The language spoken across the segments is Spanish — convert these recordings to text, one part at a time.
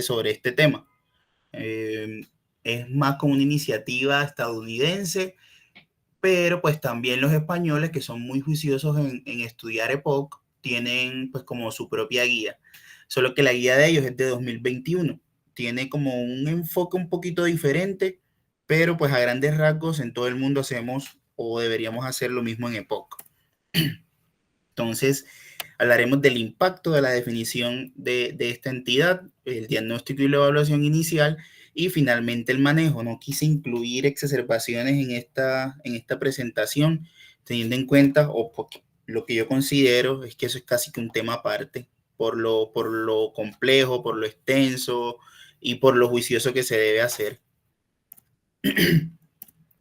sobre este tema. Es más como una iniciativa estadounidense, pero pues también los españoles, que son muy juiciosos en estudiar EPOC, tienen pues como su propia guía, solo que la guía de ellos es de 2021, tiene como un enfoque un poquito diferente, pero pues a grandes rasgos en todo el mundo hacemos o deberíamos hacer lo mismo en EPOC. Entonces, hablaremos del impacto de la definición de esta entidad, el diagnóstico y la evaluación inicial, y finalmente el manejo. No quise incluir exacerbaciones en esta presentación, teniendo en cuenta, lo que yo considero es que eso es casi que un tema aparte, por lo complejo, por lo extenso y por lo juicioso que se debe hacer.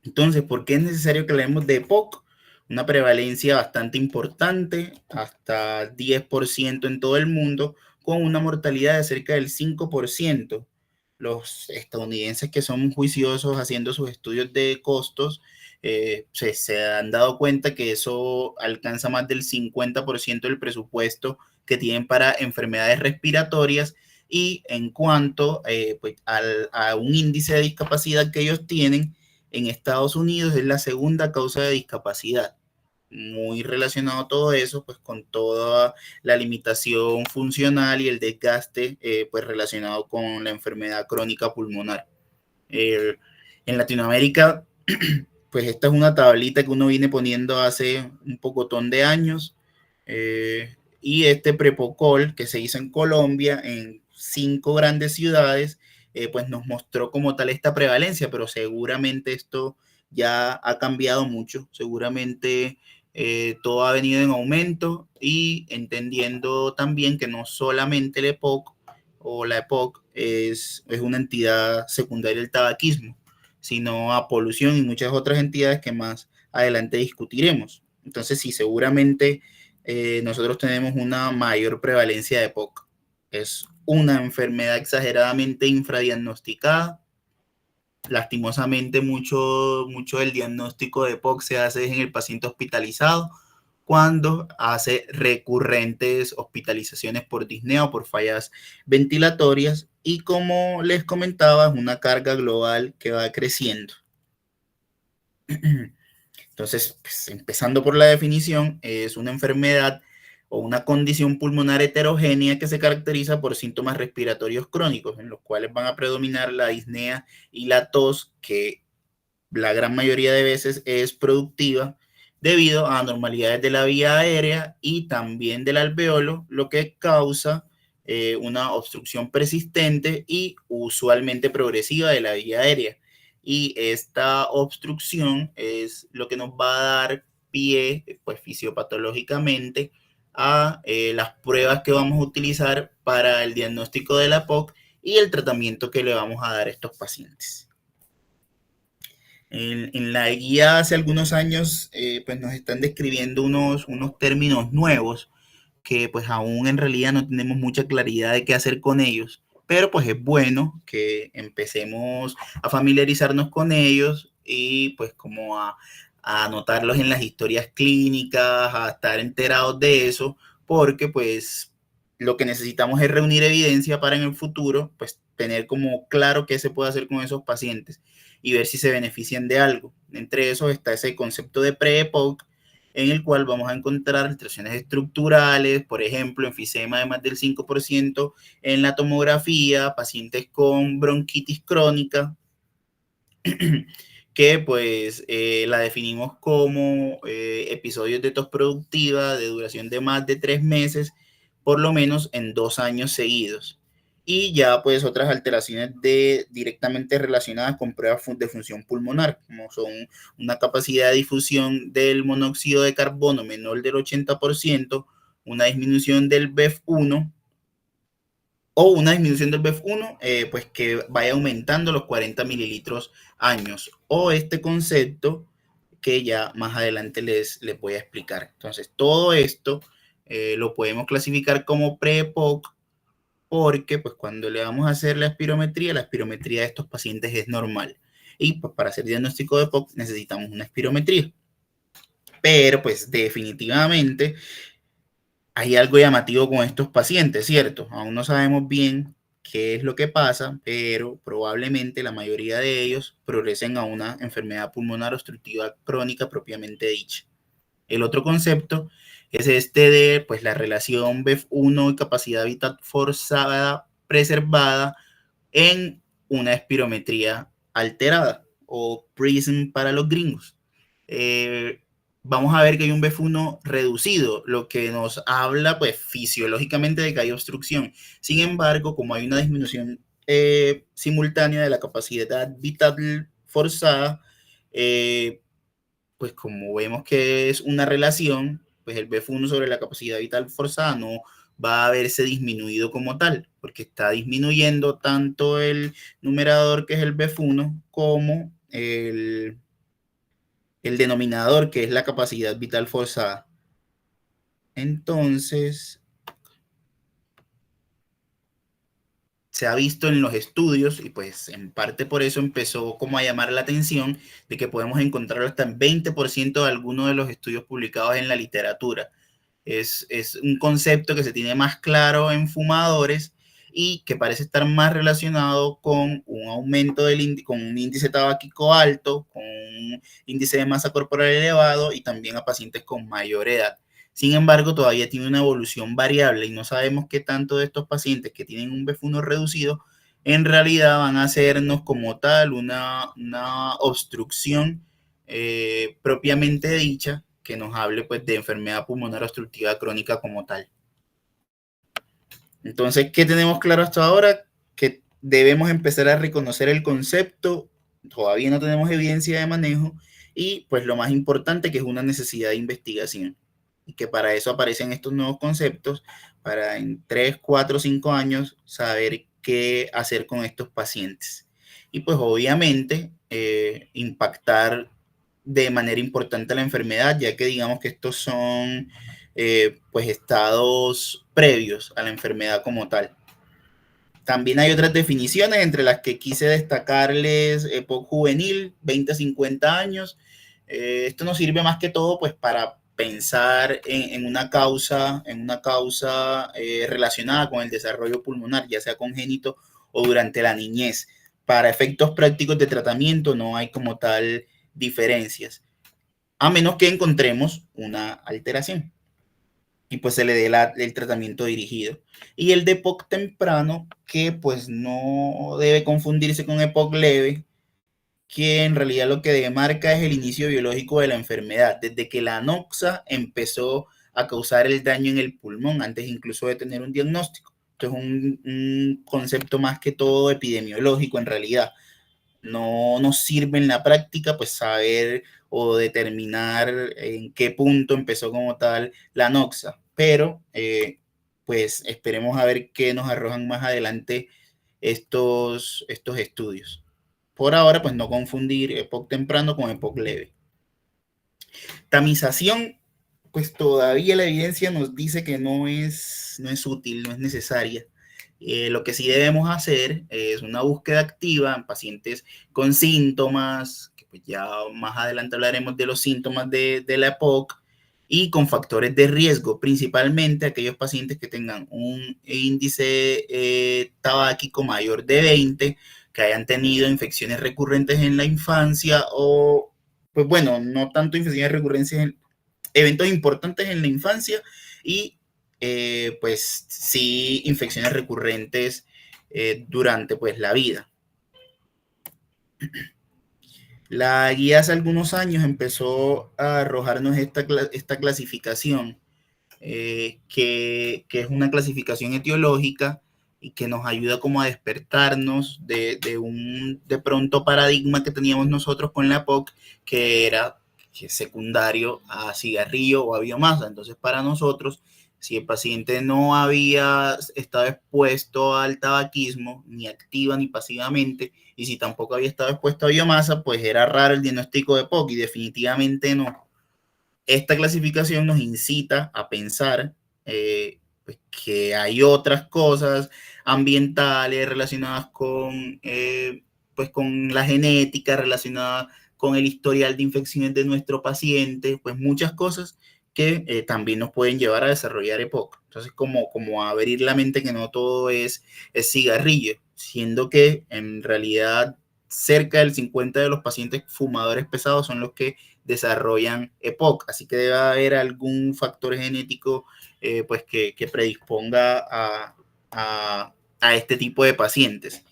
Entonces, ¿por qué es necesario que hablemos de EPOC? Una prevalencia bastante importante, hasta 10% en todo el mundo, con una mortalidad de cerca del 5%. Los estadounidenses, que son juiciosos haciendo sus estudios de costos, se han dado cuenta que eso alcanza más del 50% del presupuesto que tienen para enfermedades respiratorias, y en cuanto pues, a un índice de discapacidad que ellos tienen, en Estados Unidos es la segunda causa de discapacidad. Muy relacionado todo eso, pues con toda la limitación funcional y el desgaste, pues relacionado con la enfermedad crónica pulmonar. En Latinoamérica, pues esta es una tablita que uno viene poniendo hace un pocotón de años, y este Prepocol que se hizo en Colombia, en 5 grandes ciudades, pues nos mostró como tal esta prevalencia, pero seguramente esto ya ha cambiado mucho, seguramente todo ha venido en aumento, y entendiendo también que no solamente el EPOC o la EPOC es una entidad secundaria del tabaquismo, sino a polución y muchas otras entidades que más adelante discutiremos. Entonces, sí, seguramente nosotros tenemos una mayor prevalencia de EPOC. Es una enfermedad exageradamente infradiagnosticada. Lastimosamente, mucho del diagnóstico de EPOC se hace en el paciente hospitalizado, cuando hace recurrentes hospitalizaciones por disnea o por fallas ventilatorias, y como les comentaba, es una carga global que va creciendo. Entonces, pues, empezando por la definición, es una enfermedad o una condición pulmonar heterogénea que se caracteriza por síntomas respiratorios crónicos, en los cuales van a predominar la disnea y la tos, que la gran mayoría de veces es productiva debido a anormalidades de la vía aérea y también del alveolo, lo que causa una obstrucción persistente y usualmente progresiva de la vía aérea. Y esta obstrucción es lo que nos va a dar pie, pues fisiopatológicamente, a las pruebas que vamos a utilizar para el diagnóstico de la POC y el tratamiento que le vamos a dar a estos pacientes. En la guía hace algunos años, pues nos están describiendo unos términos nuevos que pues aún en realidad no tenemos mucha claridad de qué hacer con ellos, pero pues es bueno que empecemos a familiarizarnos con ellos y pues como a anotarlos en las historias clínicas, a estar enterados de eso, porque pues lo que necesitamos es reunir evidencia para en el futuro pues tener como claro qué se puede hacer con esos pacientes y ver si se benefician de algo. Entre esos está ese concepto de pre-EPOC, en el cual vamos a encontrar alteraciones estructurales, por ejemplo, enfisema de más del 5% en la tomografía, pacientes con bronquitis crónica, que pues la definimos como episodios de tos productiva de duración de más de 3 meses, por lo menos en 2 años seguidos. Y ya pues otras alteraciones directamente relacionadas con pruebas de función pulmonar, como son una capacidad de difusión del monóxido de carbono menor del 80%, una disminución del BEF1 o una disminución del BEF1, pues que vaya aumentando los 40 mililitros años, o este concepto que ya más adelante les voy a explicar. Entonces, todo esto lo podemos clasificar como pre-EPOC, porque pues cuando le vamos a hacer la espirometría de estos pacientes es normal. Y pues para hacer diagnóstico de EPOC necesitamos una espirometría. Pero pues definitivamente hay algo llamativo con estos pacientes, ¿cierto? Aún no sabemos bien qué es lo que pasa, pero probablemente la mayoría de ellos progresen a una enfermedad pulmonar obstructiva crónica propiamente dicha. El otro concepto es este de pues, la relación BEF1 y capacidad vital forzada preservada en una espirometría alterada o PRISM para los gringos. Eh, Vamos a ver que hay un BEF1 reducido, lo que nos habla pues fisiológicamente de que hay obstrucción. Sin embargo, como hay una disminución simultánea de la capacidad vital forzada, pues como vemos que es una relación, pues el BEF1 sobre la capacidad vital forzada no va a verse disminuido como tal, porque está disminuyendo tanto el numerador, que es el BEF1, como el denominador, que es la capacidad vital forzada. Entonces, se ha visto en los estudios, y pues en parte por eso empezó como a llamar la atención, de que podemos encontrar hasta el 20% de algunos de los estudios publicados en la literatura. Es un concepto que se tiene más claro en fumadores y que parece estar más relacionado con un aumento con un índice tabáquico alto, con un índice de masa corporal elevado y también a pacientes con mayor edad. Sin embargo, todavía tiene una evolución variable y no sabemos qué tanto de estos pacientes que tienen un BEF1 reducido en realidad van a hacernos como tal una obstrucción propiamente dicha, que nos hable pues de enfermedad pulmonar obstructiva crónica como tal. Entonces, ¿qué tenemos claro hasta ahora? Que debemos empezar a reconocer el concepto, todavía no tenemos evidencia de manejo, y pues lo más importante, que es una necesidad de investigación, y que para eso aparecen estos nuevos conceptos, para en 3, 4, 5 años saber qué hacer con estos pacientes. Y pues obviamente impactar de manera importante la enfermedad, ya que digamos que estos son pues estados previos a la enfermedad como tal. También hay otras definiciones, entre las que quise destacarles EPOC juvenil, 20 a 50 años. Esto nos sirve más que todo pues para pensar en una causa relacionada con el desarrollo pulmonar, ya sea congénito o durante la niñez. Para efectos prácticos de tratamiento no hay como tal diferencias, a menos que encontremos una alteración y pues se le dé el tratamiento dirigido. Y el de EPOC temprano, que pues no debe confundirse con EPOC leve, que en realidad lo que demarca es el inicio biológico de la enfermedad, desde que la anoxa empezó a causar el daño en el pulmón, antes incluso de tener un diagnóstico. Entonces, un concepto más que todo epidemiológico en realidad. No nos sirve en la práctica pues saber o determinar en qué punto empezó como tal la noxa, pero pues esperemos a ver qué nos arrojan más adelante estos estudios. Por ahora pues no confundir EPOC temprano con EPOC leve. Tamización, pues todavía la evidencia nos dice que no es útil, no es necesaria. Lo que sí debemos hacer es una búsqueda activa en pacientes con síntomas, que pues ya más adelante hablaremos de los síntomas de la EPOC, y con factores de riesgo, principalmente aquellos pacientes que tengan un índice tabáquico mayor de 20, que hayan tenido infecciones recurrentes en la infancia o, pues bueno, no tanto infecciones recurrentes, eventos importantes en la infancia y pues sí infecciones recurrentes durante pues la vida. La guía hace algunos años empezó a arrojarnos esta clasificación, que es una clasificación etiológica y que nos ayuda como a despertarnos de un de pronto paradigma que teníamos nosotros con la EPOC, que era secundario a cigarrillo o a biomasa. Entonces, para nosotros, si el paciente no había estado expuesto al tabaquismo, ni activa ni pasivamente, y si tampoco había estado expuesto a biomasa, pues era raro el diagnóstico de EPOC, y definitivamente no. Esta clasificación nos incita a pensar pues que hay otras cosas ambientales relacionadas pues con la genética, relacionadas con el historial de infecciones de nuestro paciente, pues muchas cosas que también nos pueden llevar a desarrollar EPOC. Entonces, como abrir la mente que no todo es cigarrillo, siendo que en realidad cerca del 50% de los pacientes fumadores pesados son los que desarrollan EPOC, así que debe haber algún factor genético pues que predisponga a este tipo de pacientes.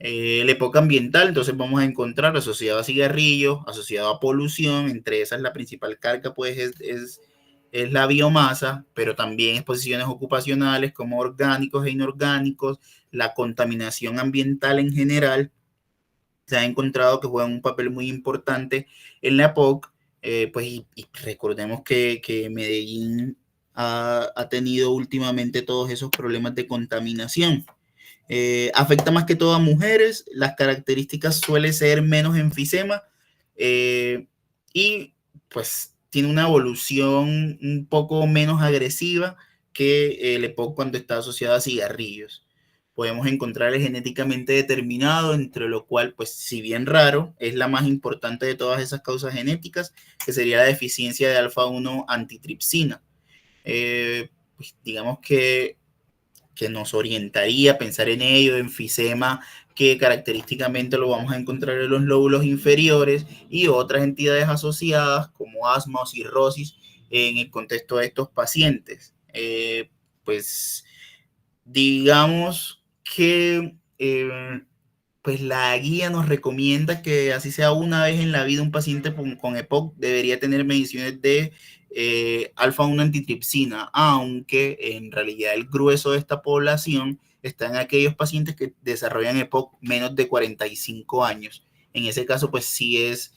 El EPOC ambiental, entonces vamos a encontrar asociado a cigarrillos, asociado a polución, entre esas la principal carga pues es la biomasa, pero también exposiciones ocupacionales como orgánicos e inorgánicos, la contaminación ambiental en general, se ha encontrado que juegan un papel muy importante en la EPOC, pues y recordemos que Medellín ha tenido últimamente todos esos problemas de contaminación. Afecta más que todo a mujeres, las características suelen ser menos enfisema y pues tiene una evolución un poco menos agresiva que el EPOC cuando está asociado a cigarrillos. Podemos encontrar el genéticamente determinado, entre lo cual, pues si bien raro, es la más importante de todas esas causas genéticas, que sería la deficiencia de alfa-1 antitripsina. Pues, digamos que nos orientaría a pensar en ello, enfisema, que característicamente lo vamos a encontrar en los lóbulos inferiores y otras entidades asociadas como asma o cirrosis en el contexto de estos pacientes. Pues digamos que pues la guía nos recomienda que así sea una vez en la vida un paciente con EPOC debería tener mediciones de alfa-1 antitripsina, aunque en realidad el grueso de esta población está en aquellos pacientes que desarrollan EPOC menos de 45 años. En ese caso, pues sí es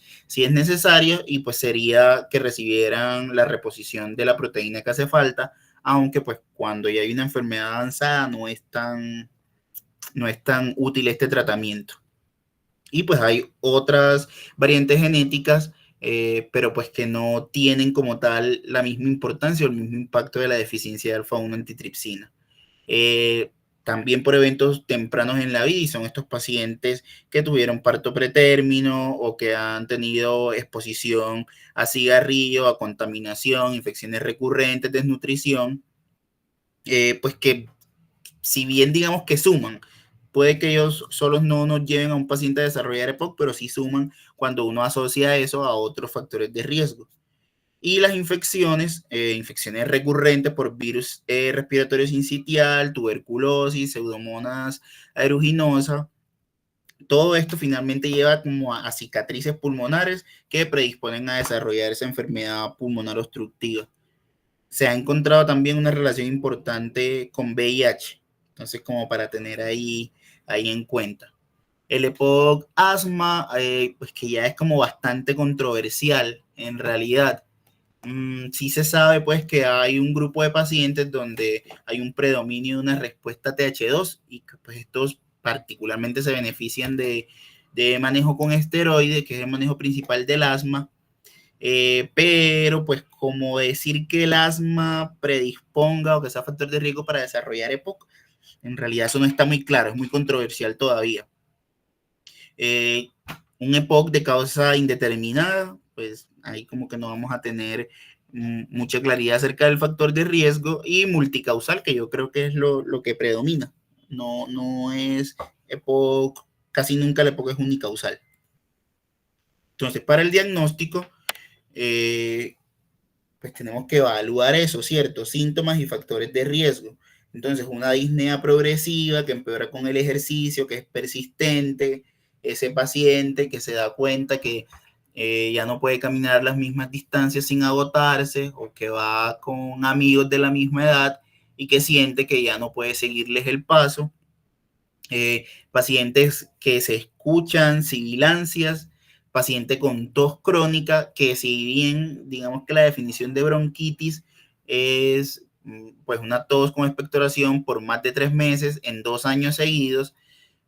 necesario y pues sería que recibieran la reposición de la proteína que hace falta, aunque pues cuando ya hay una enfermedad avanzada no es tan útil este tratamiento. Y pues hay otras variantes genéticas, pero pues que no tienen como tal la misma importancia o el mismo impacto de la deficiencia de alfa-1 antitripsina. También por eventos tempranos en la vida, y son estos pacientes que tuvieron parto pretérmino o que han tenido exposición a cigarrillo, a contaminación, infecciones recurrentes, desnutrición, pues que si bien digamos que suman, puede que ellos solos no nos lleven a un paciente a desarrollar EPOC, pero sí suman cuando uno asocia eso a otros factores de riesgo. Y las infecciones, infecciones recurrentes por virus respiratorio sincitial, tuberculosis, pseudomonas aeruginosa, todo esto finalmente lleva como a cicatrices pulmonares que predisponen a desarrollar esa enfermedad pulmonar obstructiva. Se ha encontrado también una relación importante con VIH, entonces como para tener ahí en cuenta. El EPOC asma, pues que ya es como bastante controversial en realidad. Sí se sabe pues que hay un grupo de pacientes donde hay un predominio de una respuesta TH2 y que pues estos particularmente se benefician de manejo con esteroides, que es el manejo principal del asma. Pero pues como decir que el asma predisponga o que sea factor de riesgo para desarrollar EPOC, en realidad eso no está muy claro, es muy controversial todavía. Eh, un EPOC de causa indeterminada, pues ahí como que no vamos a tener mucha claridad acerca del factor de riesgo, y multicausal, que yo creo que es lo que predomina. No es EPOC, casi nunca el EPOC es unicausal. Entonces, para el diagnóstico, pues tenemos que evaluar eso, ¿cierto? Síntomas y factores de riesgo. Entonces, una disnea progresiva que empeora con el ejercicio, que es persistente, ese paciente que se da cuenta que ya no puede caminar las mismas distancias sin agotarse, o que va con amigos de la misma edad y que siente que ya no puede seguirles el paso. Pacientes que se escuchan sibilancias, paciente con tos crónica, que si bien digamos que la definición de bronquitis es pues una tos con expectoración por más de 3 meses en 2 años seguidos,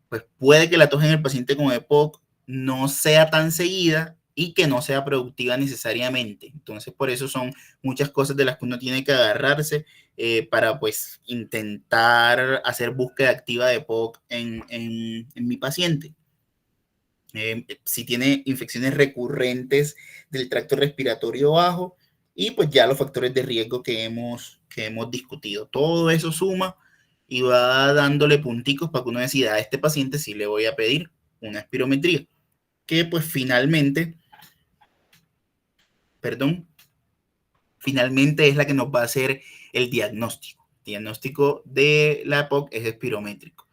pues puede que la tos en el paciente con EPOC no sea tan seguida y que no sea productiva necesariamente. Entonces, por eso son muchas cosas de las que uno tiene que agarrarse para pues intentar hacer búsqueda activa de EPOC en mi paciente. Si tiene infecciones recurrentes del tracto respiratorio bajo y pues ya los factores de riesgo que hemos discutido. Todo eso suma y va dándole punticos para que uno decida a este paciente sí le voy a pedir una espirometría, que pues finalmente es la que nos va a hacer el diagnóstico. El diagnóstico de la EPOC es espirométrico.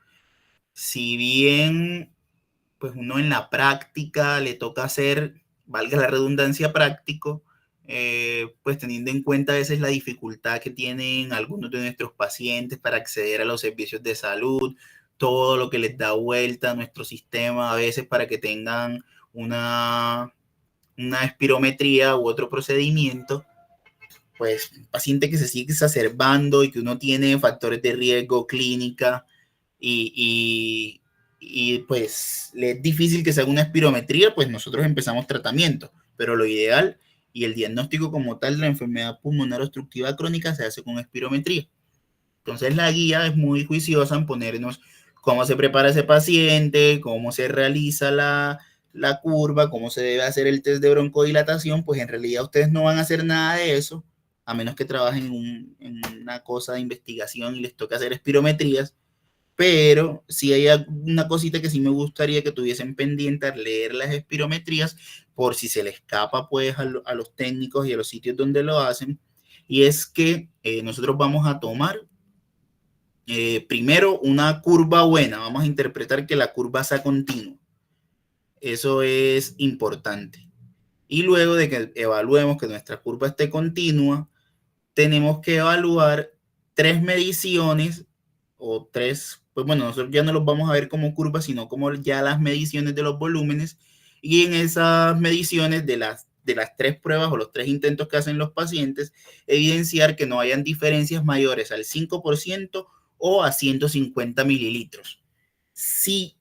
Si bien pues uno en la práctica le toca hacer, valga la redundancia, práctico, pues teniendo en cuenta a veces la dificultad que tienen algunos de nuestros pacientes para acceder a los servicios de salud, todo lo que les da vuelta a nuestro sistema a veces para que tengan una espirometría u otro procedimiento, pues un paciente que se sigue exacerbando y que uno tiene factores de riesgo, clínica y pues le es difícil que se haga una espirometría, pues nosotros empezamos tratamiento, pero lo ideal y el diagnóstico como tal de la enfermedad pulmonar obstructiva crónica se hace con espirometría. Entonces la guía es muy juiciosa en ponernos cómo se prepara ese paciente, cómo se realiza la curva, cómo se debe hacer el test de broncodilatación, pues en realidad ustedes no van a hacer nada de eso, a menos que trabajen en una cosa de investigación y les toque hacer espirometrías, pero si hay una cosita que sí me gustaría que tuviesen pendiente al leer las espirometrías, por si se le escapa pues a los técnicos y a los sitios donde lo hacen, y es que nosotros vamos a tomar primero una curva buena, vamos a interpretar que la curva sea continua, eso es importante, y luego de que evaluemos que nuestra curva esté continua, tenemos que evaluar 3 mediciones o 3, pues bueno, nosotros ya no los vamos a ver como curvas, sino como ya las mediciones de los volúmenes, y en esas mediciones de las 3 pruebas o los 3 intentos que hacen los pacientes, evidenciar que no hayan diferencias mayores al 5% o a 150 mililitros. Si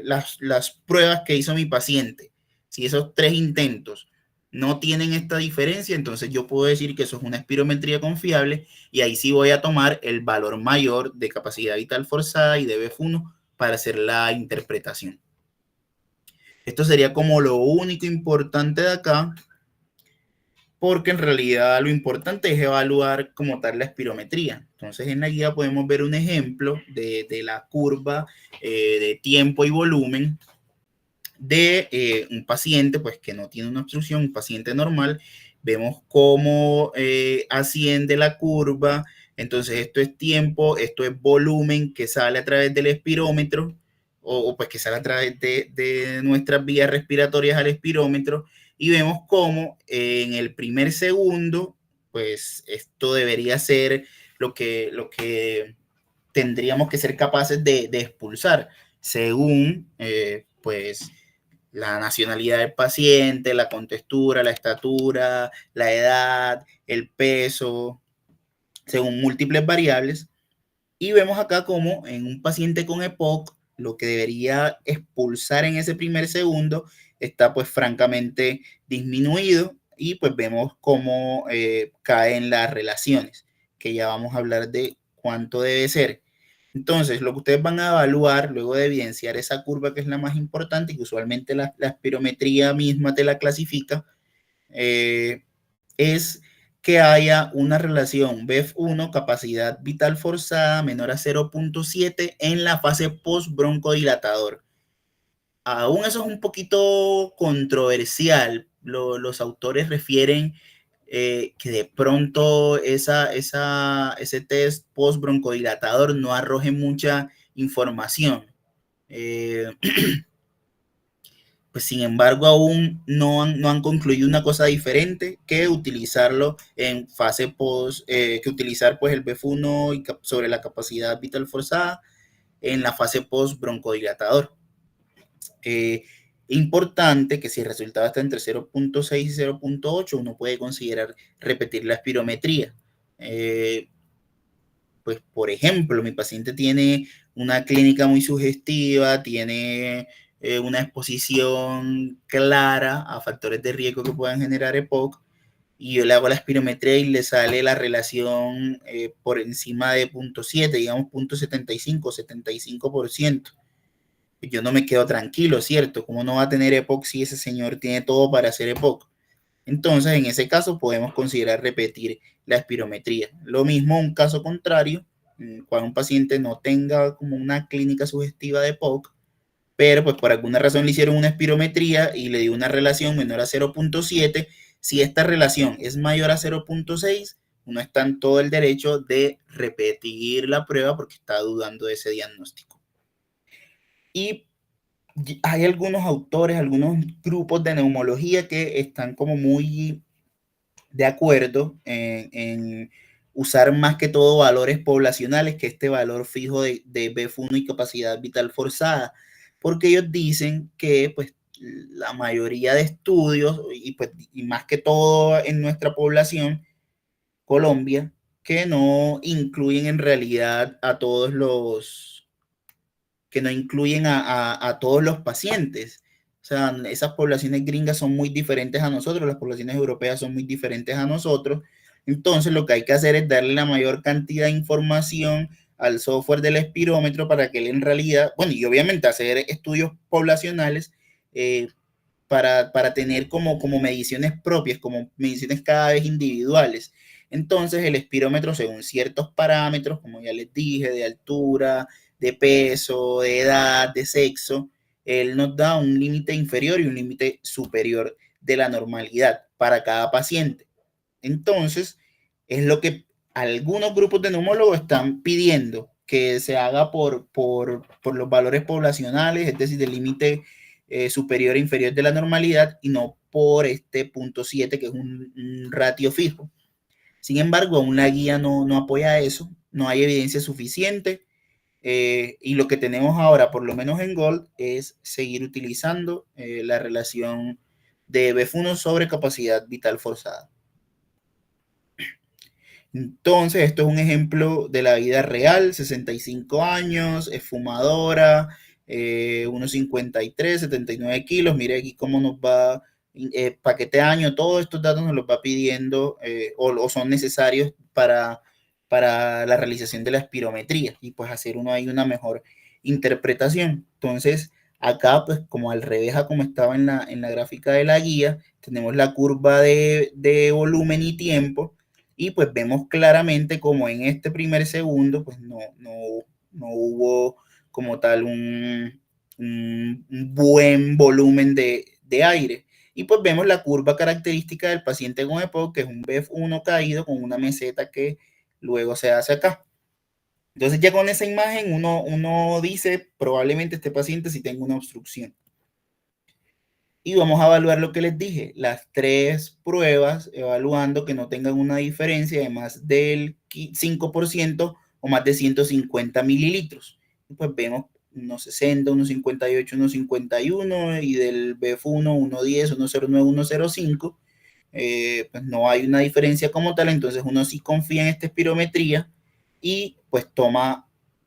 las pruebas que hizo mi paciente, si esos 3 intentos no tienen esta diferencia, entonces yo puedo decir que eso es una espirometría confiable y ahí sí voy a tomar el valor mayor de capacidad vital forzada y de BF1 para hacer la interpretación. Esto sería como lo único importante de acá, porque en realidad lo importante es evaluar como tal la espirometría. Entonces en la guía podemos ver un ejemplo de la curva de tiempo y volumen de un paciente pues que no tiene una obstrucción, un paciente normal. Vemos cómo asciende la curva. Entonces esto es tiempo, esto es volumen que sale a través del espirómetro o pues que sale a través de nuestras vías respiratorias al espirómetro, y vemos cómo en el primer segundo pues esto debería ser lo que tendríamos que ser capaces de expulsar según pues la nacionalidad del paciente, la contextura, la estatura, la edad, el peso, según múltiples variables. Y vemos acá como en un paciente con EPOC, lo que debería expulsar en ese primer segundo está pues francamente disminuido, y pues vemos cómo caen las relaciones, que ya vamos a hablar de cuánto debe ser. Entonces, lo que ustedes van a evaluar luego de evidenciar esa curva, que es la más importante y que usualmente la espirometría misma te la clasifica, es que haya una relación BEF1, capacidad vital forzada, menor a 0.7 en la fase post-broncodilatador. Aún eso es un poquito controversial. Los autores refieren que de pronto ese test post-broncodilatador no arroje mucha información. Pues sin embargo aún no han concluido una cosa diferente que utilizarlo en fase post, que utilizar pues el BEF1 sobre la capacidad vital forzada en la fase post broncodilatador. Importante que si el resultado está entre 0.6 y 0.8, uno puede considerar repetir la espirometría. Pues por ejemplo, mi paciente tiene una clínica muy sugestiva, tiene una exposición clara a factores de riesgo que puedan generar EPOC, y yo le hago la espirometría y le sale la relación por encima de 0.7, digamos 0.75, 75%. Yo no me quedo tranquilo, ¿cierto? ¿Cómo no va a tener EPOC si ese señor tiene todo para hacer EPOC? Entonces, en ese caso podemos considerar repetir la espirometría. Lo mismo un caso contrario, cuando un paciente no tenga como una clínica sugestiva de POC, pero pues por alguna razón le hicieron una espirometría y le dio una relación menor a 0.7. Si esta relación es mayor a 0.6, uno está en todo el derecho de repetir la prueba porque está dudando de ese diagnóstico. Y hay algunos autores, algunos grupos de neumología que están como muy de acuerdo en usar más que todo valores poblacionales que este valor fijo de BF1 y capacidad vital forzada, porque ellos dicen que pues la mayoría de estudios y, pues, y más que todo en nuestra población, Colombia, que no incluyen en realidad a todos los, que no incluyen a todos los pacientes. O sea, esas poblaciones gringas son muy diferentes a nosotros, las poblaciones europeas son muy diferentes a nosotros. Entonces, lo que hay que hacer es darle la mayor cantidad de información al software del espirómetro para que él en realidad, bueno, y obviamente hacer estudios poblacionales para tener como mediciones propias, como mediciones cada vez individuales. Entonces, el espirómetro, según ciertos parámetros, como ya les dije, de altura, de peso, de edad, de sexo, él nos da un límite inferior y un límite superior de la normalidad para cada paciente. Entonces, es lo que algunos grupos de neumólogos están pidiendo que se haga por los valores poblacionales, es decir, del límite superior e inferior de la normalidad y no por este punto 7 que es un ratio fijo. Sin embargo, aún la guía no apoya eso, no hay evidencia suficiente y lo que tenemos ahora, por lo menos en Gold, es seguir utilizando la relación de BF1 sobre capacidad vital forzada. Entonces, esto es un ejemplo de la vida real, 65 años, es fumadora, 1,53, 79 kilos. Mire aquí cómo nos va, paquete de año, todos estos datos nos los va pidiendo o son necesarios para la realización de la espirometría y pues hacer uno ahí una mejor interpretación. Entonces, acá pues como al revés a como estaba en la gráfica de la guía, tenemos la curva de volumen y tiempo y pues vemos claramente como en este primer segundo pues no hubo como tal un buen volumen de aire. Y pues vemos la curva característica del paciente con EPOC, que es un BF1 caído con una meseta que luego se hace acá. Entonces ya con esa imagen uno dice probablemente este paciente sí tenga una obstrucción. Y vamos a evaluar lo que les dije, las tres pruebas, evaluando que no tengan una diferencia de más del 5% o más de 150 mililitros. Y pues vemos unos 60, unos 58, unos 51 y del BF1, 110, 109, 105. Pues no hay una diferencia como tal, entonces uno sí confía en esta espirometría y pues toma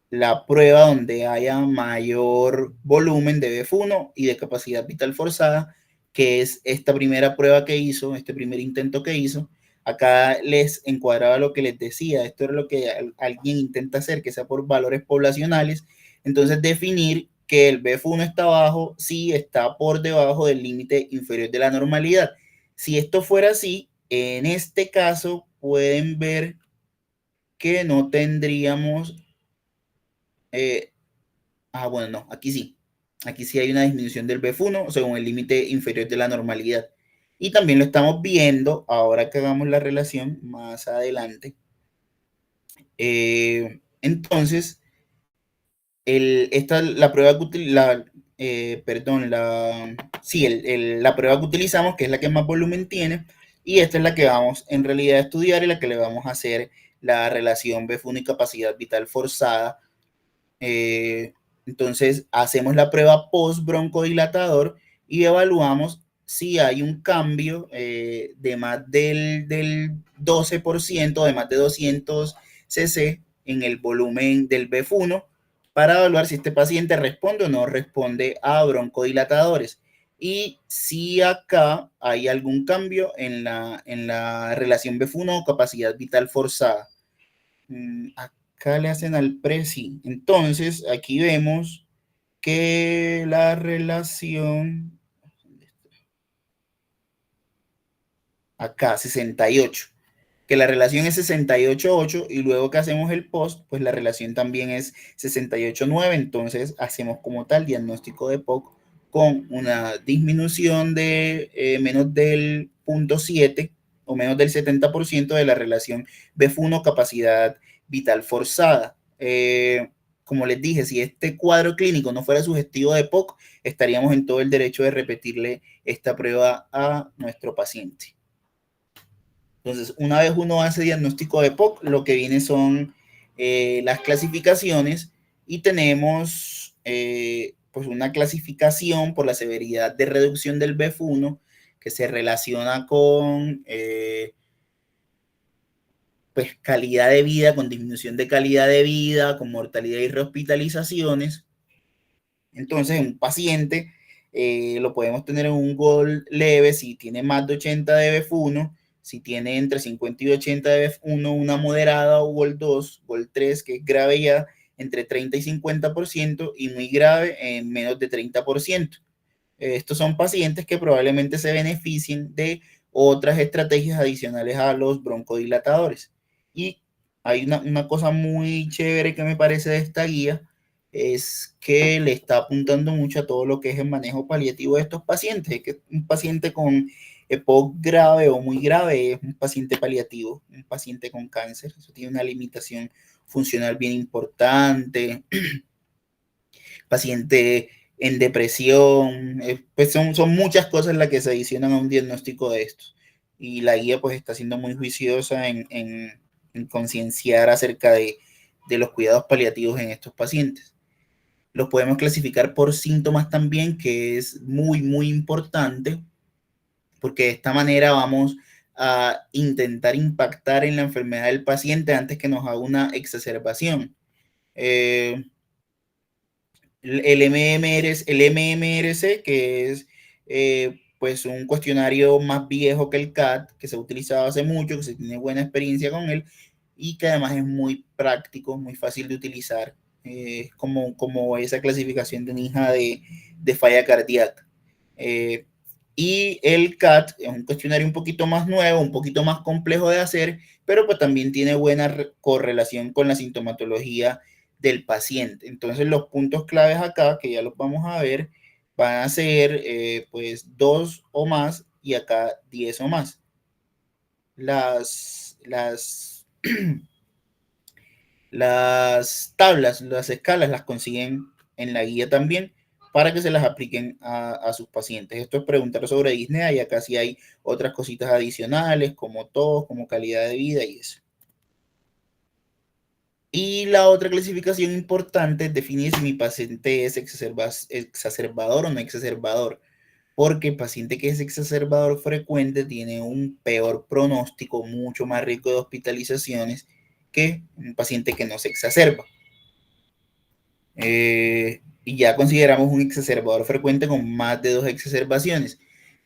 la prueba donde haya mayor volumen de BF1 y de capacidad vital forzada, que es esta primera prueba que hizo, este primer intento que hizo. Acá les encuadraba lo que les decía, esto es lo que alguien intenta hacer, que sea por valores poblacionales, entonces definir que el BF1 está abajo si está por debajo del límite inferior de la normalidad. Si esto fuera así, en este caso pueden ver que no tendríamos bueno, no, aquí sí. Aquí sí hay una disminución del BF1 según el límite inferior de la normalidad. Y también lo estamos viendo ahora que hagamos la relación más adelante. Entonces, la prueba que la prueba que utilizamos, que es la que más volumen tiene, y esta es la que vamos en realidad a estudiar y la que le vamos a hacer la relación BF1 y capacidad vital forzada. Eh, entonces, hacemos la prueba post-broncodilatador y evaluamos si hay un cambio de más del 12%, de más de 200 cc en el volumen del BF1 para evaluar si este paciente responde o no responde a broncodilatadores. Y si acá hay algún cambio en la relación BF1 o capacidad vital forzada. Acá le hacen al presi. Entonces, aquí vemos que la relación acá 68, que la relación es 68,8 y luego que hacemos el post, pues la relación también es 68,9, entonces hacemos como tal diagnóstico de POC con una disminución de menos del 0,7 o menos del 70% de la relación BF1 capacidad vital forzada. Como les dije, si este cuadro clínico no fuera sugestivo de POC, estaríamos en todo el derecho de repetirle esta prueba a nuestro paciente. Entonces, una vez uno hace diagnóstico de POC, lo que viene son las clasificaciones y tenemos pues una clasificación por la severidad de reducción del BF1 que se relaciona con pues calidad de vida, con disminución de calidad de vida, con mortalidad y rehospitalizaciones. Entonces, un paciente lo podemos tener en un GOL leve si tiene más de 80 de BF1, si tiene entre 50 y 80 de BF1, una moderada o GOL 2, GOL 3, que es grave ya, entre 30 y 50% y muy grave en menos de 30%. Estos son pacientes que probablemente se beneficien de otras estrategias adicionales a los broncodilatadores. Y hay una cosa muy chévere que me parece de esta guía, es que le está apuntando mucho a todo lo que es el manejo paliativo de estos pacientes, que un paciente con EPOC grave o muy grave es un paciente paliativo, un paciente con cáncer, eso tiene una limitación funcional bien importante, paciente en depresión, pues son muchas cosas las que se adicionan a un diagnóstico de estos. Y la guía pues está siendo muy juiciosa en concienciar acerca de los cuidados paliativos en estos pacientes. Los podemos clasificar por síntomas también, que es muy, muy importante, porque de esta manera vamos a intentar impactar en la enfermedad del paciente antes que nos haga una exacerbación. El MMRC, que es pues un cuestionario más viejo que el CAT, que se ha utilizado hace mucho, que se tiene buena experiencia con él y que además es muy práctico, muy fácil de utilizar, como esa clasificación de NIHA de falla cardíaca. Y el CAT es un cuestionario un poquito más nuevo, un poquito más complejo de hacer, pero pues también tiene buena correlación con la sintomatología del paciente. Entonces los puntos claves acá, que ya los vamos a ver, van a ser pues 2 o más y acá 10 o más. Las las tablas, las escalas las consiguen en la guía también para que se las apliquen a sus pacientes. Esto es preguntar sobre disnea y acá sí hay otras cositas adicionales como tos, como calidad de vida y eso. Y la otra clasificación importante es definir si mi paciente es exacerbador o no exacerbador, porque el paciente que es exacerbador frecuente tiene un peor pronóstico, mucho más riesgo de hospitalizaciones que un paciente que no se exacerba. Y ya consideramos un exacerbador frecuente con más de 2 exacerbaciones.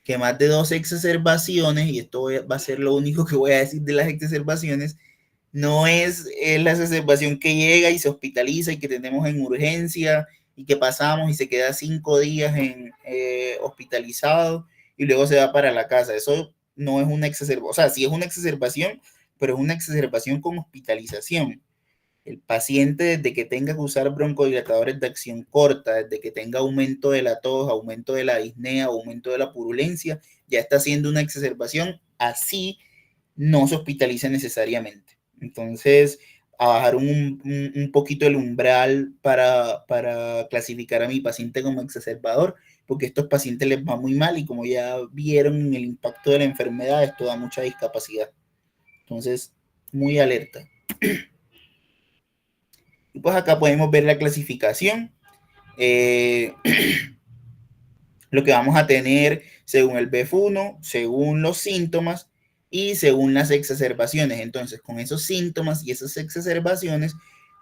Que más de 2 exacerbaciones, y esto va a ser lo único que voy a decir de las exacerbaciones, no es la exacerbación que llega y se hospitaliza y que tenemos en urgencia y que pasamos y se queda 5 días hospitalizado y luego se va para la casa. Eso no es una exacerbación, o sea, sí es una exacerbación, pero es una exacerbación con hospitalización. El paciente, desde que tenga que usar broncodilatadores de acción corta, desde que tenga aumento de la tos, aumento de la disnea, aumento de la purulencia, ya está haciendo una exacerbación, así no se hospitaliza necesariamente. Entonces, a bajar un poquito el umbral para clasificar a mi paciente como exacerbador, porque a estos pacientes les va muy mal y como ya vieron en el impacto de la enfermedad, esto da mucha discapacidad. Entonces, muy alerta. Y pues acá podemos ver la clasificación. Eh, lo que vamos a tener según el BF1, según los síntomas y según las exacerbaciones. Entonces, con esos síntomas y esas exacerbaciones,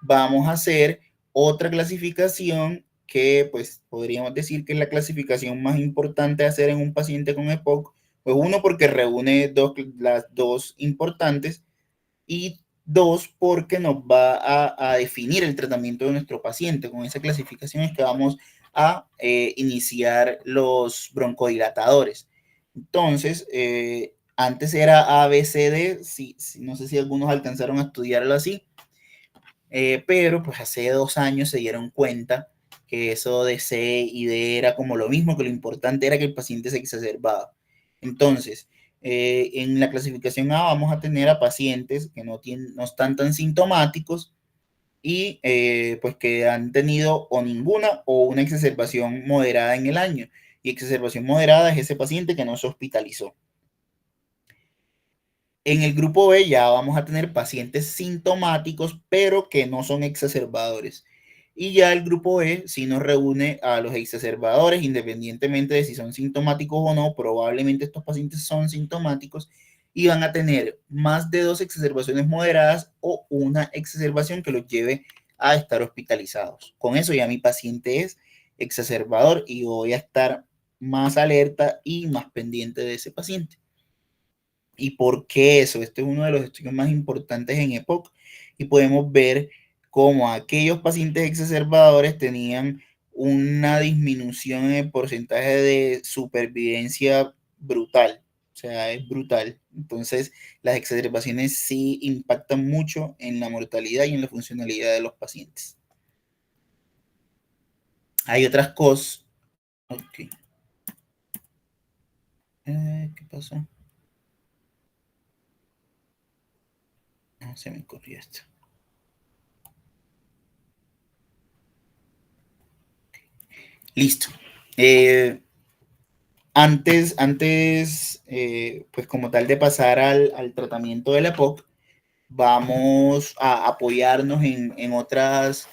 vamos a hacer otra clasificación que pues podríamos decir que es la clasificación más importante de hacer en un paciente con EPOC. Pues uno, porque reúne las dos importantes y dos, porque nos va a definir el tratamiento de nuestro paciente. Con esa clasificación es que vamos a iniciar los broncodilatadores. Entonces, Antes era ABCD, sí, no sé si algunos alcanzaron a estudiarlo así, pero pues hace 2 años se dieron cuenta que eso de C y D era como lo mismo, que lo importante era que el paciente se exacerbaba. Entonces, en la clasificación A vamos a tener a pacientes que no están tan sintomáticos y pues que han tenido o ninguna o una exacerbación moderada en el año. Y exacerbación moderada es ese paciente que no se hospitalizó. En el grupo B ya vamos a tener pacientes sintomáticos, pero que no son exacerbadores. Y ya el grupo E sí nos reúne a los exacerbadores, independientemente de si son sintomáticos o no. Probablemente estos pacientes son sintomáticos y van a tener más de 2 exacerbaciones moderadas o una exacerbación que los lleve a estar hospitalizados. Con eso ya mi paciente es exacerbador y voy a estar más alerta y más pendiente de ese paciente. ¿Y por qué eso? Este es uno de los estudios más importantes en EPOC y podemos ver cómo aquellos pacientes exacerbadores tenían una disminución en el porcentaje de supervivencia brutal. O sea, es brutal. Entonces, las exacerbaciones sí impactan mucho en la mortalidad y en la funcionalidad de los pacientes. Hay otras cosas. Ok. ¿Qué pasó? No, se me corrió esto. Listo. Eh, pues como tal de pasar al tratamiento de la EPOC, vamos a apoyarnos en otras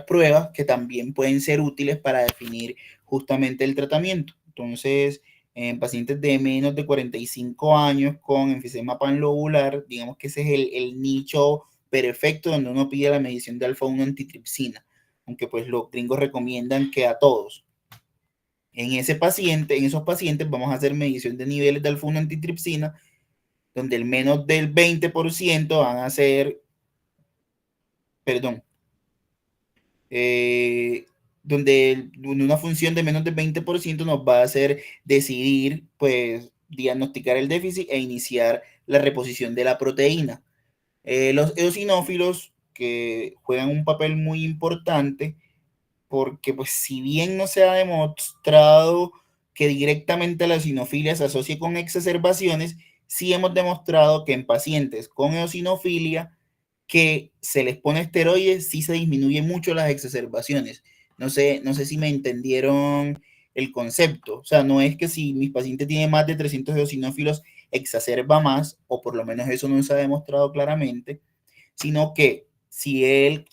pruebas que también pueden ser útiles para definir justamente el tratamiento. Entonces, en pacientes de menos de 45 años con enfisema panlobular, digamos que ese es el nicho perfecto donde uno pide la medición de alfa-1 antitripsina, aunque pues los gringos recomiendan que a todos. En esos pacientes vamos a hacer medición de niveles de alfa-1 antitripsina, donde el menos del 20% van a ser, perdón, donde una función de menos del 20% nos va a hacer decidir, pues, diagnosticar el déficit e iniciar la reposición de la proteína. Los eosinófilos, que juegan un papel muy importante, porque pues si bien no se ha demostrado que directamente la eosinofilia se asocie con exacerbaciones, sí hemos demostrado que en pacientes con eosinofilia que se les pone esteroides, sí se disminuye mucho las exacerbaciones. No sé si me entendieron el concepto. O sea, no es que si mi paciente tiene más de 300 eosinófilos exacerba más, o por lo menos eso no se ha demostrado claramente, sino que si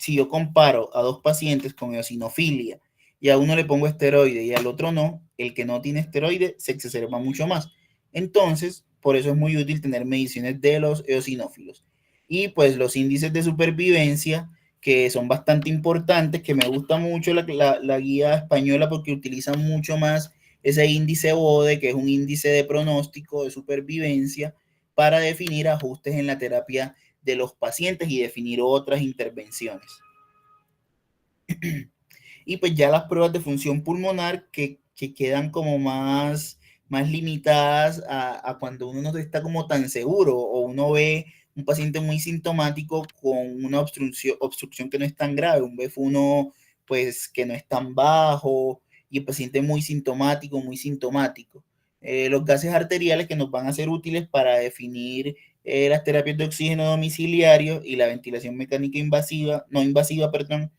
yo comparo a dos pacientes con eosinofilia y a uno le pongo esteroide y al otro no, el que no tiene esteroide se exacerba mucho más. Entonces, por eso es muy útil tener mediciones de los eosinófilos. Y pues los índices de supervivencia, que son bastante importantes, que me gusta mucho la guía española porque utilizan mucho más ese índice BODE, que es un índice de pronóstico de supervivencia, para definir ajustes en la terapia de los pacientes y definir otras intervenciones. Y pues ya las pruebas de función pulmonar que quedan como más limitadas a cuando uno no está como tan seguro o uno ve un paciente muy sintomático con una obstrucción que no es tan grave, un BF1 pues que no es tan bajo y el paciente muy sintomático, muy sintomático. Los gases arteriales que nos van a ser útiles para definir las terapias de oxígeno domiciliario y la ventilación mecánica invasiva, no invasiva, perdón,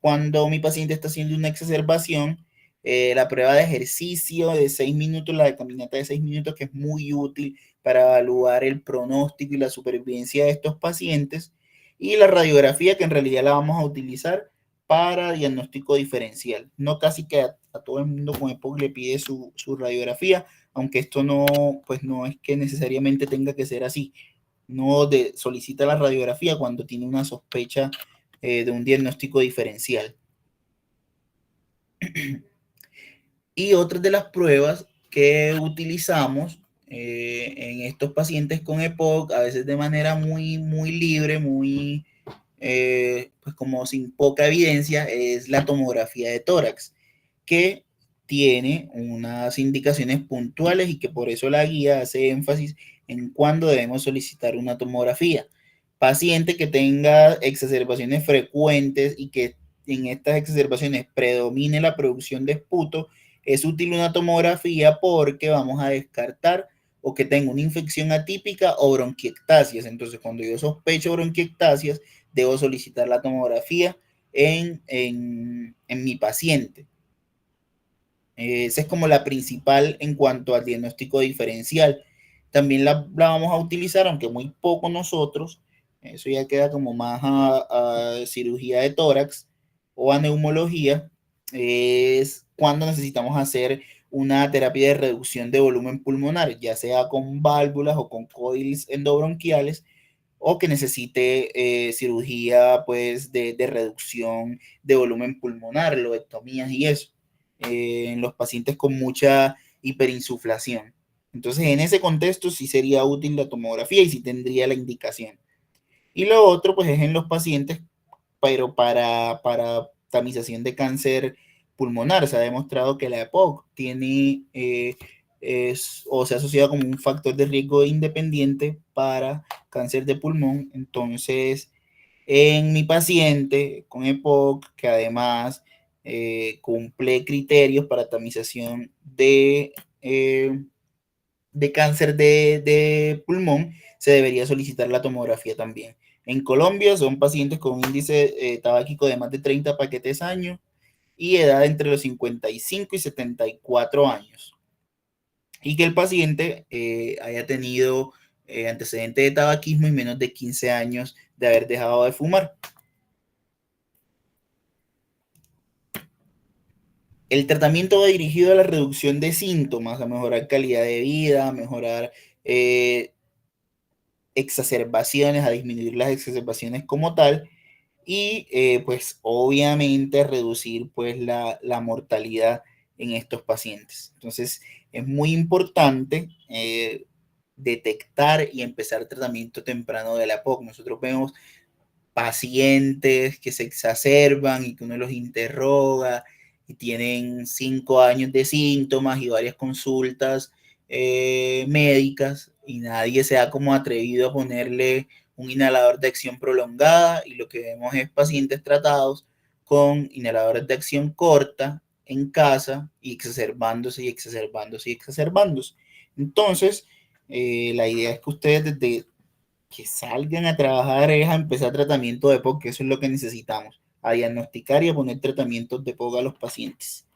cuando mi paciente está haciendo una exacerbación, la prueba de ejercicio de 6 minutos, la de caminata de 6 minutos, que es muy útil para evaluar el pronóstico y la supervivencia de estos pacientes, y la radiografía, que en realidad la vamos a utilizar para diagnóstico diferencial. No casi que a todo el mundo con EPOC le pide su radiografía, aunque esto no, pues no es que necesariamente tenga que ser así. No solicita la radiografía cuando tiene una sospecha de un diagnóstico diferencial. Y otras de las pruebas que utilizamos en estos pacientes con EPOC, a veces de manera muy, muy libre, pues como sin poca evidencia, es la tomografía de tórax, que tiene unas indicaciones puntuales y que por eso la guía hace énfasis en cuándo debemos solicitar una tomografía. Paciente que tenga exacerbaciones frecuentes y que en estas exacerbaciones predomine la producción de esputo, es útil una tomografía porque vamos a descartar o que tenga una infección atípica o bronquiectasias. Entonces, cuando yo sospecho bronquiectasias, debo solicitar la tomografía en mi paciente. Esa es como la principal en cuanto al diagnóstico diferencial. También la vamos a utilizar, aunque muy poco nosotros, eso ya queda como más a cirugía de tórax o a neumología, es cuando necesitamos hacer una terapia de reducción de volumen pulmonar, ya sea con válvulas o con coils endobronquiales, o que necesite cirugía pues de reducción de volumen pulmonar, lobectomías y eso, en los pacientes con mucha hiperinsuflación. Entonces, en ese contexto sí sería útil la tomografía y sí tendría la indicación. Y lo otro, pues, es en los pacientes, pero para tamización de cáncer pulmonar. Se ha demostrado que la EPOC tiene, o se ha asociado como un factor de riesgo independiente para cáncer de pulmón. Entonces, en mi paciente con EPOC, que además cumple criterios para tamización de cáncer de pulmón, se debería solicitar la tomografía también. En Colombia son pacientes con índice tabáquico de más de 30 paquetes año y edad entre los 55 y 74 años. Y que el paciente haya tenido antecedente de tabaquismo y menos de 15 años de haber dejado de fumar. El tratamiento va dirigido a la reducción de síntomas, a mejorar calidad de vida, a mejorar exacerbaciones, a disminuir las exacerbaciones como tal y pues obviamente reducir pues la mortalidad en estos pacientes. Entonces es muy importante detectar y empezar el tratamiento temprano de la POC. Nosotros vemos pacientes que se exacerban y que uno los interroga y tienen 5 años de síntomas y varias consultas médicas y nadie se ha como atrevido a ponerle un inhalador de acción prolongada y lo que vemos es pacientes tratados con inhaladores de acción corta en casa y exacerbándose y exacerbándose y exacerbándose. Entonces, la idea es que ustedes desde que salgan a trabajar es a empezar tratamiento de POC, que eso es lo que necesitamos, a diagnosticar y a poner tratamientos de POC a los pacientes.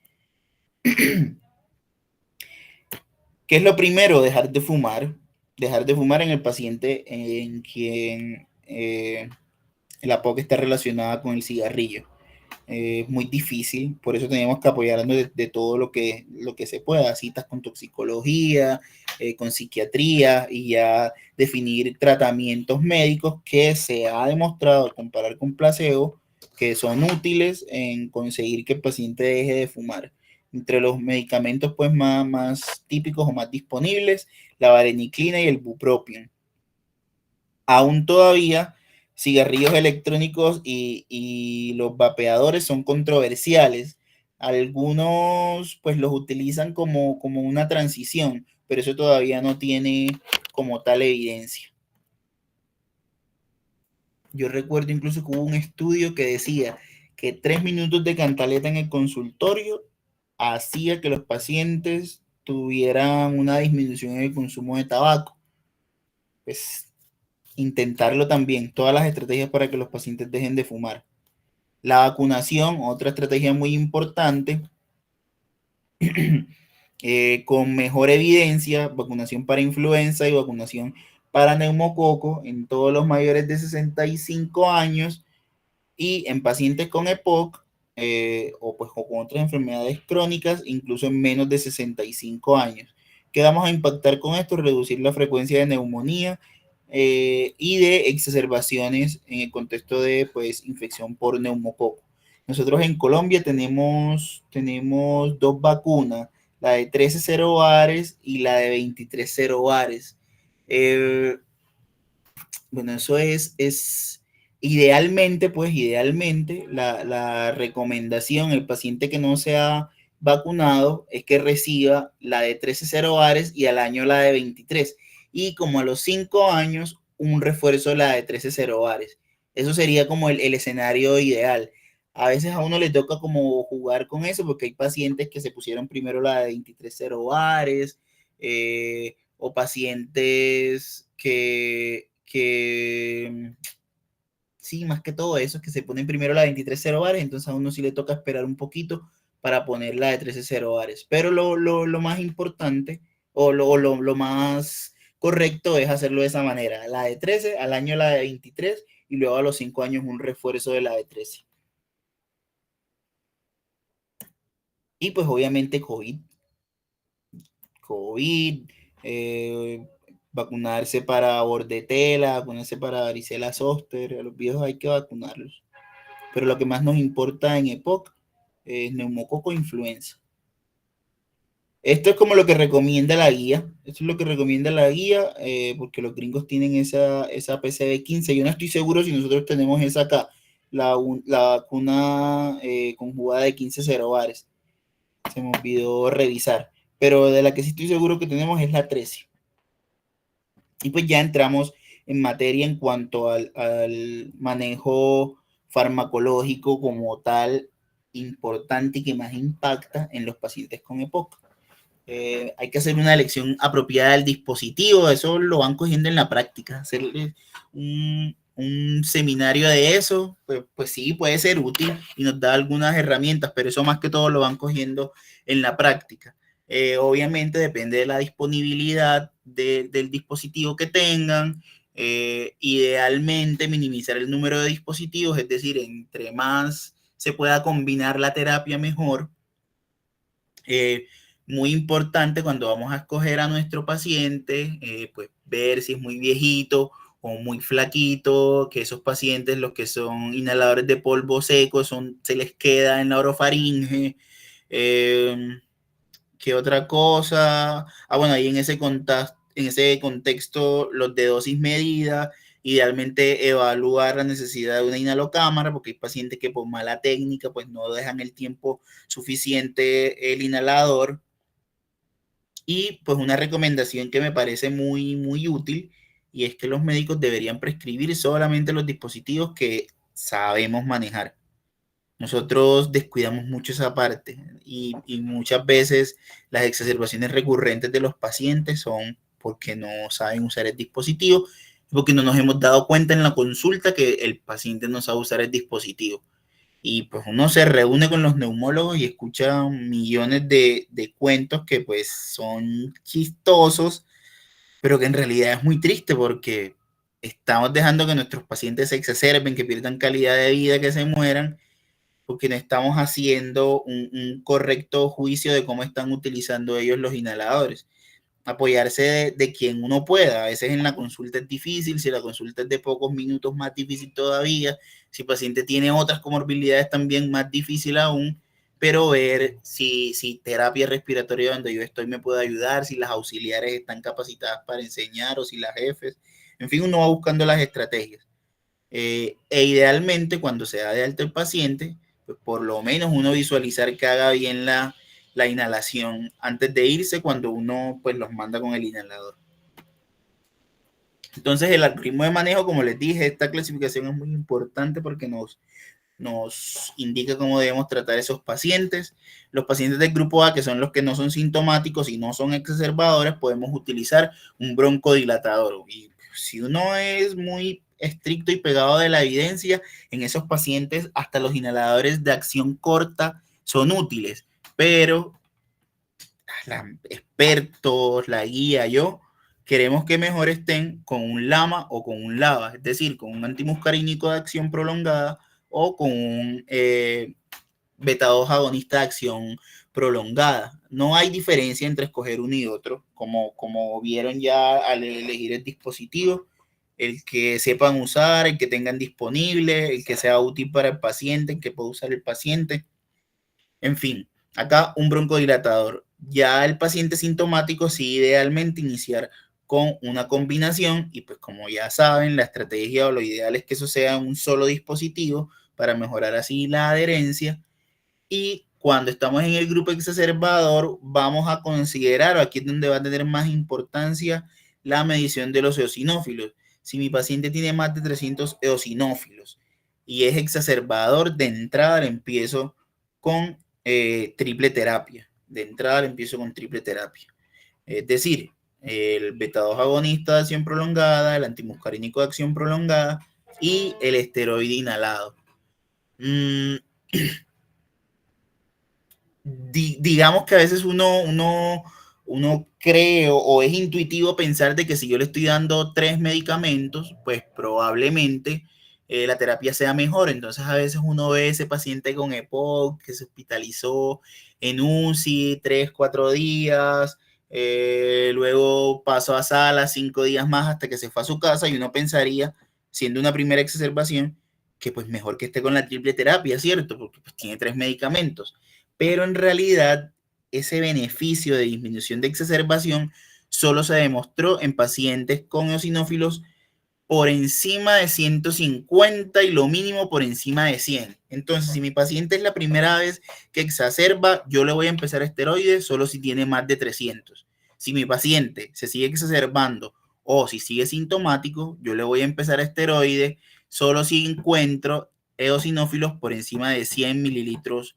¿Qué es lo primero? Dejar de fumar. Dejar de fumar en el paciente en quien la POC está relacionada con el cigarrillo. Es muy difícil, por eso tenemos que apoyarnos de todo lo que se pueda, citas con toxicología, con psiquiatría y ya definir tratamientos médicos que se ha demostrado comparar con placebo que son útiles en conseguir que el paciente deje de fumar. Entre los medicamentos pues más típicos o más disponibles, la vareniclina y el bupropion. Aún todavía cigarrillos electrónicos y los vapeadores son controversiales. Algunos pues los utilizan como una transición, pero eso todavía no tiene como tal evidencia. Yo recuerdo incluso que hubo un estudio que decía que 3 minutos de cantaleta en el consultorio hacía que los pacientes tuvieran una disminución en el consumo de tabaco. Pues intentarlo también, todas las estrategias para que los pacientes dejen de fumar. La vacunación, otra estrategia muy importante, con mejor evidencia, vacunación para influenza y vacunación para neumococo en todos los mayores de 65 años y en pacientes con EPOC o con otras enfermedades crónicas, incluso en menos de 65 años. ¿Qué vamos a impactar con esto? Reducir la frecuencia de neumonía y de exacerbaciones en el contexto de pues, infección por neumococo. Nosotros en Colombia tenemos dos vacunas, la de 13 bares y la de 23 bares. Bueno, eso es idealmente, pues idealmente la recomendación, el paciente que no sea vacunado es que reciba la de 13 cerobares y al año la de 23. Y como a los 5 años, un refuerzo de la de 13 cerobares. Eso sería como el escenario ideal. A veces a uno le toca como jugar con eso porque hay pacientes que se pusieron primero la de 23 cerobares o pacientes que sí, más que todo eso, es que se ponen primero la 23 cerobares, entonces a uno sí le toca esperar un poquito para poner la de 13 cerobares. Pero lo más importante lo más correcto es hacerlo de esa manera. La de 13, al año la de 23 y luego a los 5 años un refuerzo de la de 13. Y pues obviamente COVID, eh, vacunarse para bordetela, vacunarse para varicela zóster, a los viejos hay que vacunarlos. Pero lo que más nos importa en EPOC es neumococo e influenza. Esto es como lo que recomienda la guía. Esto es lo que recomienda la guía, porque los gringos tienen esa PCV15. Yo no estoy seguro si nosotros tenemos esa acá, la vacuna conjugada de 15 cerobares. Se me olvidó revisar. Pero de la que sí estoy seguro que tenemos es la 13. Y pues ya entramos en materia en cuanto al manejo farmacológico como tal importante y que más impacta en los pacientes con EPOC. Hay que hacer una elección apropiada del dispositivo, eso lo van cogiendo en la práctica, hacerle un seminario de eso, pues sí, puede ser útil y nos da algunas herramientas, pero eso más que todo lo van cogiendo en la práctica. Obviamente depende de la disponibilidad del dispositivo que tengan, idealmente minimizar el número de dispositivos, es decir, entre más se pueda combinar la terapia mejor. Muy importante cuando vamos a escoger a nuestro paciente, pues ver si es muy viejito o muy flaquito, que esos pacientes, los que son inhaladores de polvo seco, se les queda en la orofaringe. Eh, ¿Qué otra cosa? Bueno, ahí en ese contexto, los de dosis medida, idealmente evaluar la necesidad de una inhalocámara, porque hay pacientes que por mala técnica, pues no dejan el tiempo suficiente el inhalador. Y pues una recomendación que me parece muy útil, y es que los médicos deberían prescribir solamente los dispositivos que sabemos manejar. Nosotros descuidamos mucho esa parte y muchas veces las exacerbaciones recurrentes de los pacientes son porque no saben usar el dispositivo, porque no nos hemos dado cuenta en la consulta que el paciente no sabe usar el dispositivo. Y pues uno se reúne con los neumólogos y escucha millones de cuentos que pues son chistosos, pero que en realidad es muy triste porque estamos dejando que nuestros pacientes se exacerben, que pierdan calidad de vida, que se mueran porque no estamos haciendo un correcto juicio de cómo están utilizando ellos los inhaladores. Apoyarse de quien uno pueda. A veces en la consulta es difícil, si la consulta es de pocos minutos, más difícil todavía. Si el paciente tiene otras comorbilidades, también más difícil aún. Pero ver si terapia respiratoria donde yo estoy me puede ayudar, si las auxiliares están capacitadas para enseñar o si las jefes. En fin, uno va buscando las estrategias. Idealmente, cuando se da de alta el paciente, pues por lo menos uno visualizar que haga bien la inhalación antes de irse cuando uno pues los manda con el inhalador. Entonces el algoritmo de manejo, como les dije, esta clasificación es muy importante porque nos indica cómo debemos tratar a esos pacientes. Los pacientes del grupo A, que son los que no son sintomáticos y no son exacerbadores, podemos utilizar un broncodilatador. Y si uno es muy estricto y pegado de la evidencia, en esos pacientes hasta los inhaladores de acción corta son útiles, pero expertos, la guía, yo, queremos que mejor estén con un LAMA o con un LAVA, es decir, con un antimuscarínico de acción prolongada o con un beta-2 agonista de acción prolongada. No hay diferencia entre escoger uno y otro, como vieron ya al elegir el dispositivo, el que sepan usar, el que tengan disponible, el que sea útil para el paciente, el que pueda usar el paciente. En fin, acá un broncodilatador. Ya el paciente sintomático sí idealmente iniciar con una combinación y pues como ya saben, la estrategia o lo ideal es que eso sea un solo dispositivo para mejorar así la adherencia. Y cuando estamos en el grupo exacerbador, vamos a considerar, aquí es donde va a tener más importancia, la medición de los eosinófilos. Si mi paciente tiene más de 300 eosinófilos y es exacerbador, de entrada le empiezo con triple terapia. Es decir, el beta-2 agonista de acción prolongada, el antimuscarínico de acción prolongada y el esteroide inhalado. Digamos que a veces uno cree o es intuitivo pensar de que si yo le estoy dando 3 medicamentos, pues probablemente la terapia sea mejor. Entonces a veces uno ve ese paciente con EPOC que se hospitalizó en UCI 3, 4 días, luego pasó a sala 5 días más hasta que se fue a su casa y uno pensaría, siendo una primera exacerbación, que pues mejor que esté con la triple terapia, ¿cierto? Porque pues tiene 3 medicamentos, pero en realidad ese beneficio de disminución de exacerbación solo se demostró en pacientes con eosinófilos por encima de 150 y lo mínimo por encima de 100. Entonces, si mi paciente es la primera vez que exacerba, yo le voy a empezar esteroides solo si tiene más de 300. Si mi paciente se sigue exacerbando o si sigue sintomático, yo le voy a empezar esteroides solo si encuentro eosinófilos por encima de 100 mililitros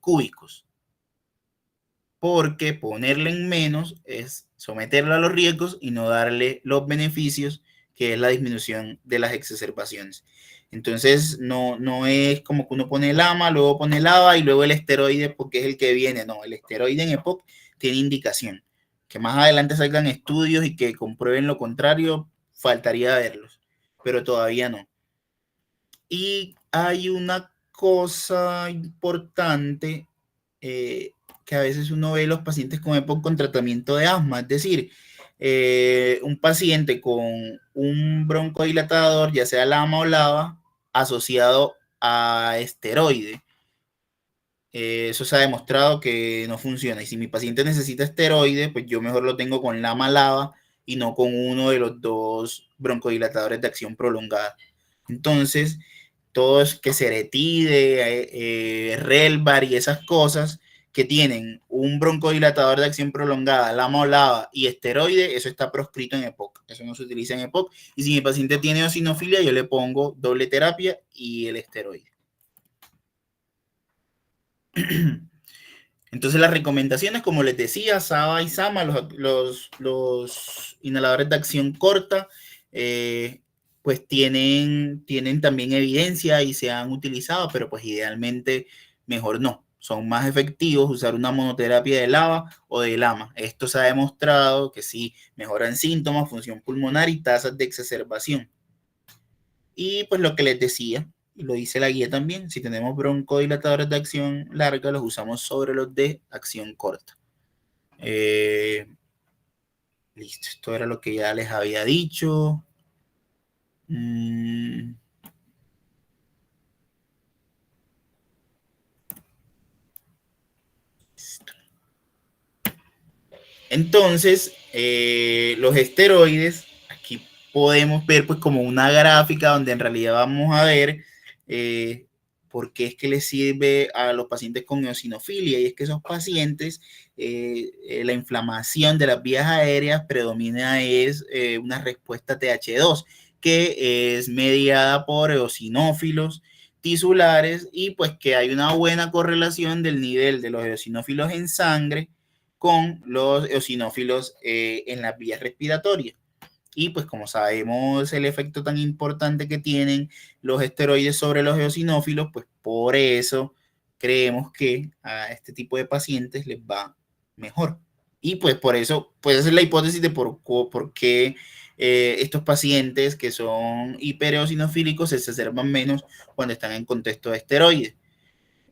cúbicos, porque ponerle en menos es someterlo a los riesgos y no darle los beneficios que es la disminución de las exacerbaciones. Entonces, no es como que uno pone el AMA, luego pone el ABA y luego el esteroide porque es el que viene. No, el esteroide en EPOC tiene indicación. Que más adelante salgan estudios y que comprueben lo contrario, faltaría verlos, pero todavía no. Y hay una cosa importante que a veces uno ve los pacientes con EPOC con tratamiento de asma, es decir, un paciente con un broncodilatador, ya sea LAMA o LABA, asociado a esteroide. Eso se ha demostrado que no funciona. Y si mi paciente necesita esteroide, pues yo mejor lo tengo con LAMA-LABA y no con uno de los dos broncodilatadores de acción prolongada. Entonces, todo es que Seretide, Relvar y esas cosas que tienen un broncodilatador de acción prolongada, LAMA o LABA y esteroide, eso está proscrito en EPOC. Eso no se utiliza en EPOC. Y si mi paciente tiene eosinofilia, yo le pongo doble terapia y el esteroide. Entonces las recomendaciones, como les decía, SABA y SAMA, los inhaladores de acción corta, pues tienen también evidencia y se han utilizado, pero pues idealmente mejor no. Son más efectivos usar una monoterapia de LABA o de LAMA. Esto se ha demostrado que sí mejoran síntomas, función pulmonar y tasas de exacerbación. Y pues lo que les decía, y lo dice la guía también, si tenemos broncodilatadores de acción larga, los usamos sobre los de acción corta. Listo, esto era lo que ya les había dicho. Entonces, los esteroides, aquí podemos ver pues como una gráfica donde en realidad vamos a ver por qué es que les sirve a los pacientes con eosinofilia, y es que esos pacientes, la inflamación de las vías aéreas predomina es una respuesta TH2, que es mediada por eosinófilos tisulares y pues que hay una buena correlación del nivel de los eosinófilos en sangre con los eosinófilos en las vías respiratorias. Y pues como sabemos el efecto tan importante que tienen los esteroides sobre los eosinófilos, pues por eso creemos que a este tipo de pacientes les va mejor. Y pues por eso, pues esa es la hipótesis de por qué estos pacientes que son hipereosinofílicos se exacerban menos cuando están en contexto de esteroides.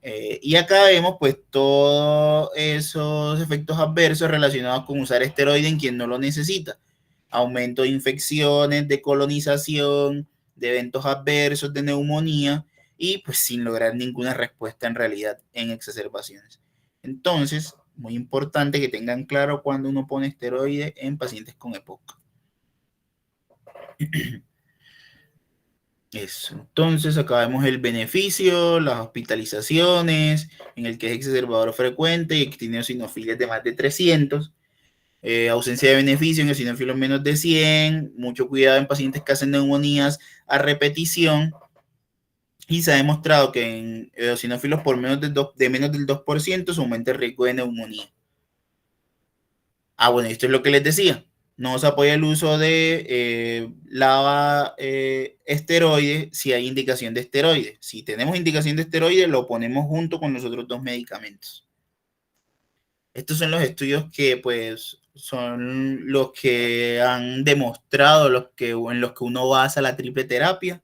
Y acá vemos pues todos esos efectos adversos relacionados con usar esteroide en quien no lo necesita. Aumento de infecciones, de colonización, de eventos adversos, de neumonía y pues sin lograr ninguna respuesta en realidad en exacerbaciones. Entonces, muy importante que tengan claro cuando uno pone esteroide en pacientes con EPOC. Eso. Entonces, acá vemos el beneficio, las hospitalizaciones, en el que es exacerbador frecuente y que tiene eosinofilias de más de 300. Ausencia de beneficio en eosinófilos menos de 100. Mucho cuidado en pacientes que hacen neumonías a repetición. Y se ha demostrado que en eosinófilos por menos de menos del 2% se aumenta el riesgo de neumonía. Bueno, esto es lo que les decía. No se apoya el uso de lava esteroide si hay indicación de esteroide. Si tenemos indicación de esteroide, lo ponemos junto con los otros dos medicamentos. Estos son los estudios que pues son los que han demostrado en los que uno basa la triple terapia.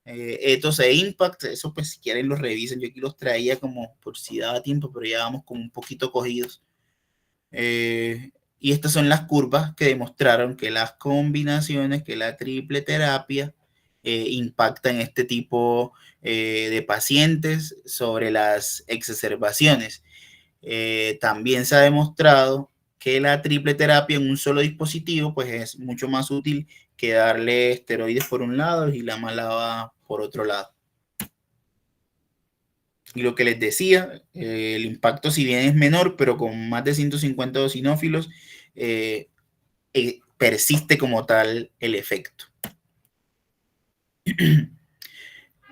Ethos e Impact, eso pues si quieren los revisen. Yo aquí los traía como por si daba tiempo, pero ya vamos como un poquito cogidos. Y estas son las curvas que demostraron que las combinaciones, que la triple terapia impactan este tipo de pacientes sobre las exacerbaciones. También se ha demostrado que la triple terapia en un solo dispositivo pues es mucho más útil que darle esteroides por un lado y la malaba por otro lado. Y lo que les decía, el impacto si bien es menor, pero con más de 150 eosinófilos, persiste como tal el efecto.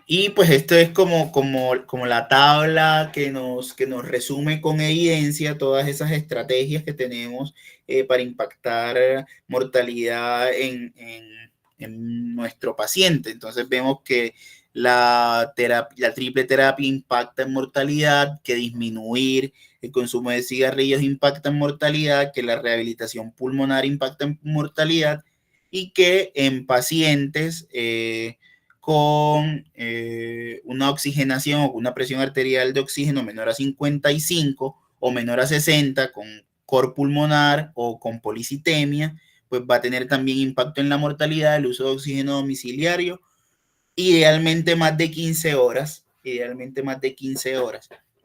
Y pues esto es como la tabla que nos resume con evidencia todas esas estrategias que tenemos para impactar mortalidad en nuestro paciente. Entonces vemos que la triple terapia impacta en mortalidad, que disminuir el consumo de cigarrillos impacta en mortalidad, que la rehabilitación pulmonar impacta en mortalidad y que en pacientes con una oxigenación o una presión arterial de oxígeno menor a 55 o menor a 60 con cor pulmonar o con policitemia, pues va a tener también impacto en la mortalidad el uso de oxígeno domiciliario, idealmente más de 15 horas,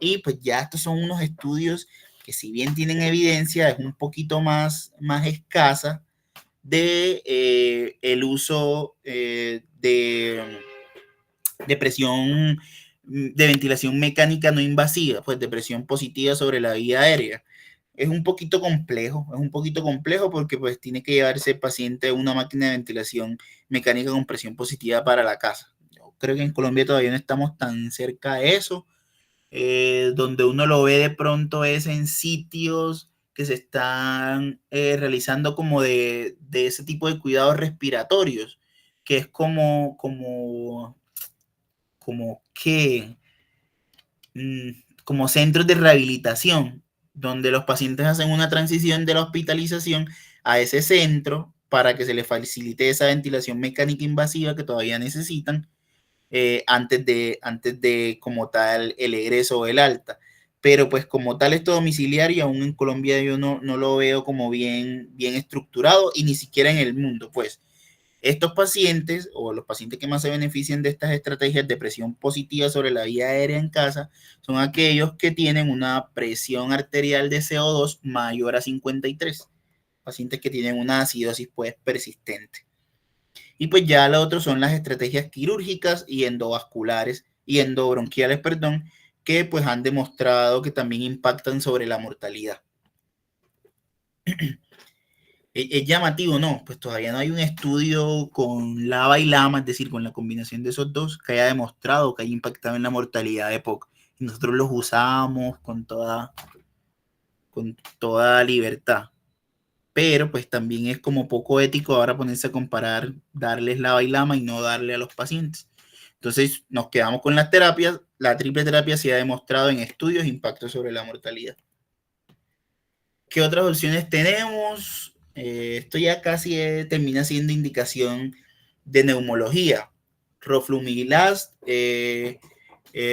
Y pues ya estos son unos estudios que si bien tienen evidencia, es un poquito más escasa de el uso de presión de ventilación mecánica no invasiva, pues de presión positiva sobre la vía aérea. Es un poquito complejo porque pues tiene que llevarse el paciente a una máquina de ventilación mecánica con presión positiva para la casa. Yo creo que en Colombia todavía no estamos tan cerca de eso. Donde uno lo ve de pronto es en sitios que se están realizando como de ese tipo de cuidados respiratorios, que es como que como centros de rehabilitación, donde los pacientes hacen una transición de la hospitalización a ese centro para que se les facilite esa ventilación mecánica invasiva que todavía necesitan antes de como tal el egreso o el alta. Pero pues como tal esto domiciliario, aún en Colombia yo no lo veo como bien estructurado y ni siquiera en el mundo, pues. Estos pacientes o los pacientes que más se benefician de estas estrategias de presión positiva sobre la vía aérea en casa son aquellos que tienen una presión arterial de CO2 mayor a 53, pacientes que tienen una acidosis pues persistente. Y pues ya lo otro son las estrategias quirúrgicas y endovasculares y endobronquiales, perdón, que pues han demostrado que también impactan sobre la mortalidad. Es llamativo, ¿no? Pues todavía no hay un estudio con LAVA y LAMA, es decir, con la combinación de esos dos, que haya demostrado que haya impactado en la mortalidad de POC. Y nosotros los usamos con toda libertad. Pero pues también es como poco ético ahora ponerse a comparar, darles LAVA y LAMA y no darle a los pacientes. Entonces nos quedamos con las terapias. La triple terapia se ha demostrado en estudios impacto sobre la mortalidad. ¿Qué otras opciones tenemos? Esto ya casi termina siendo indicación de neumología. Roflumilast es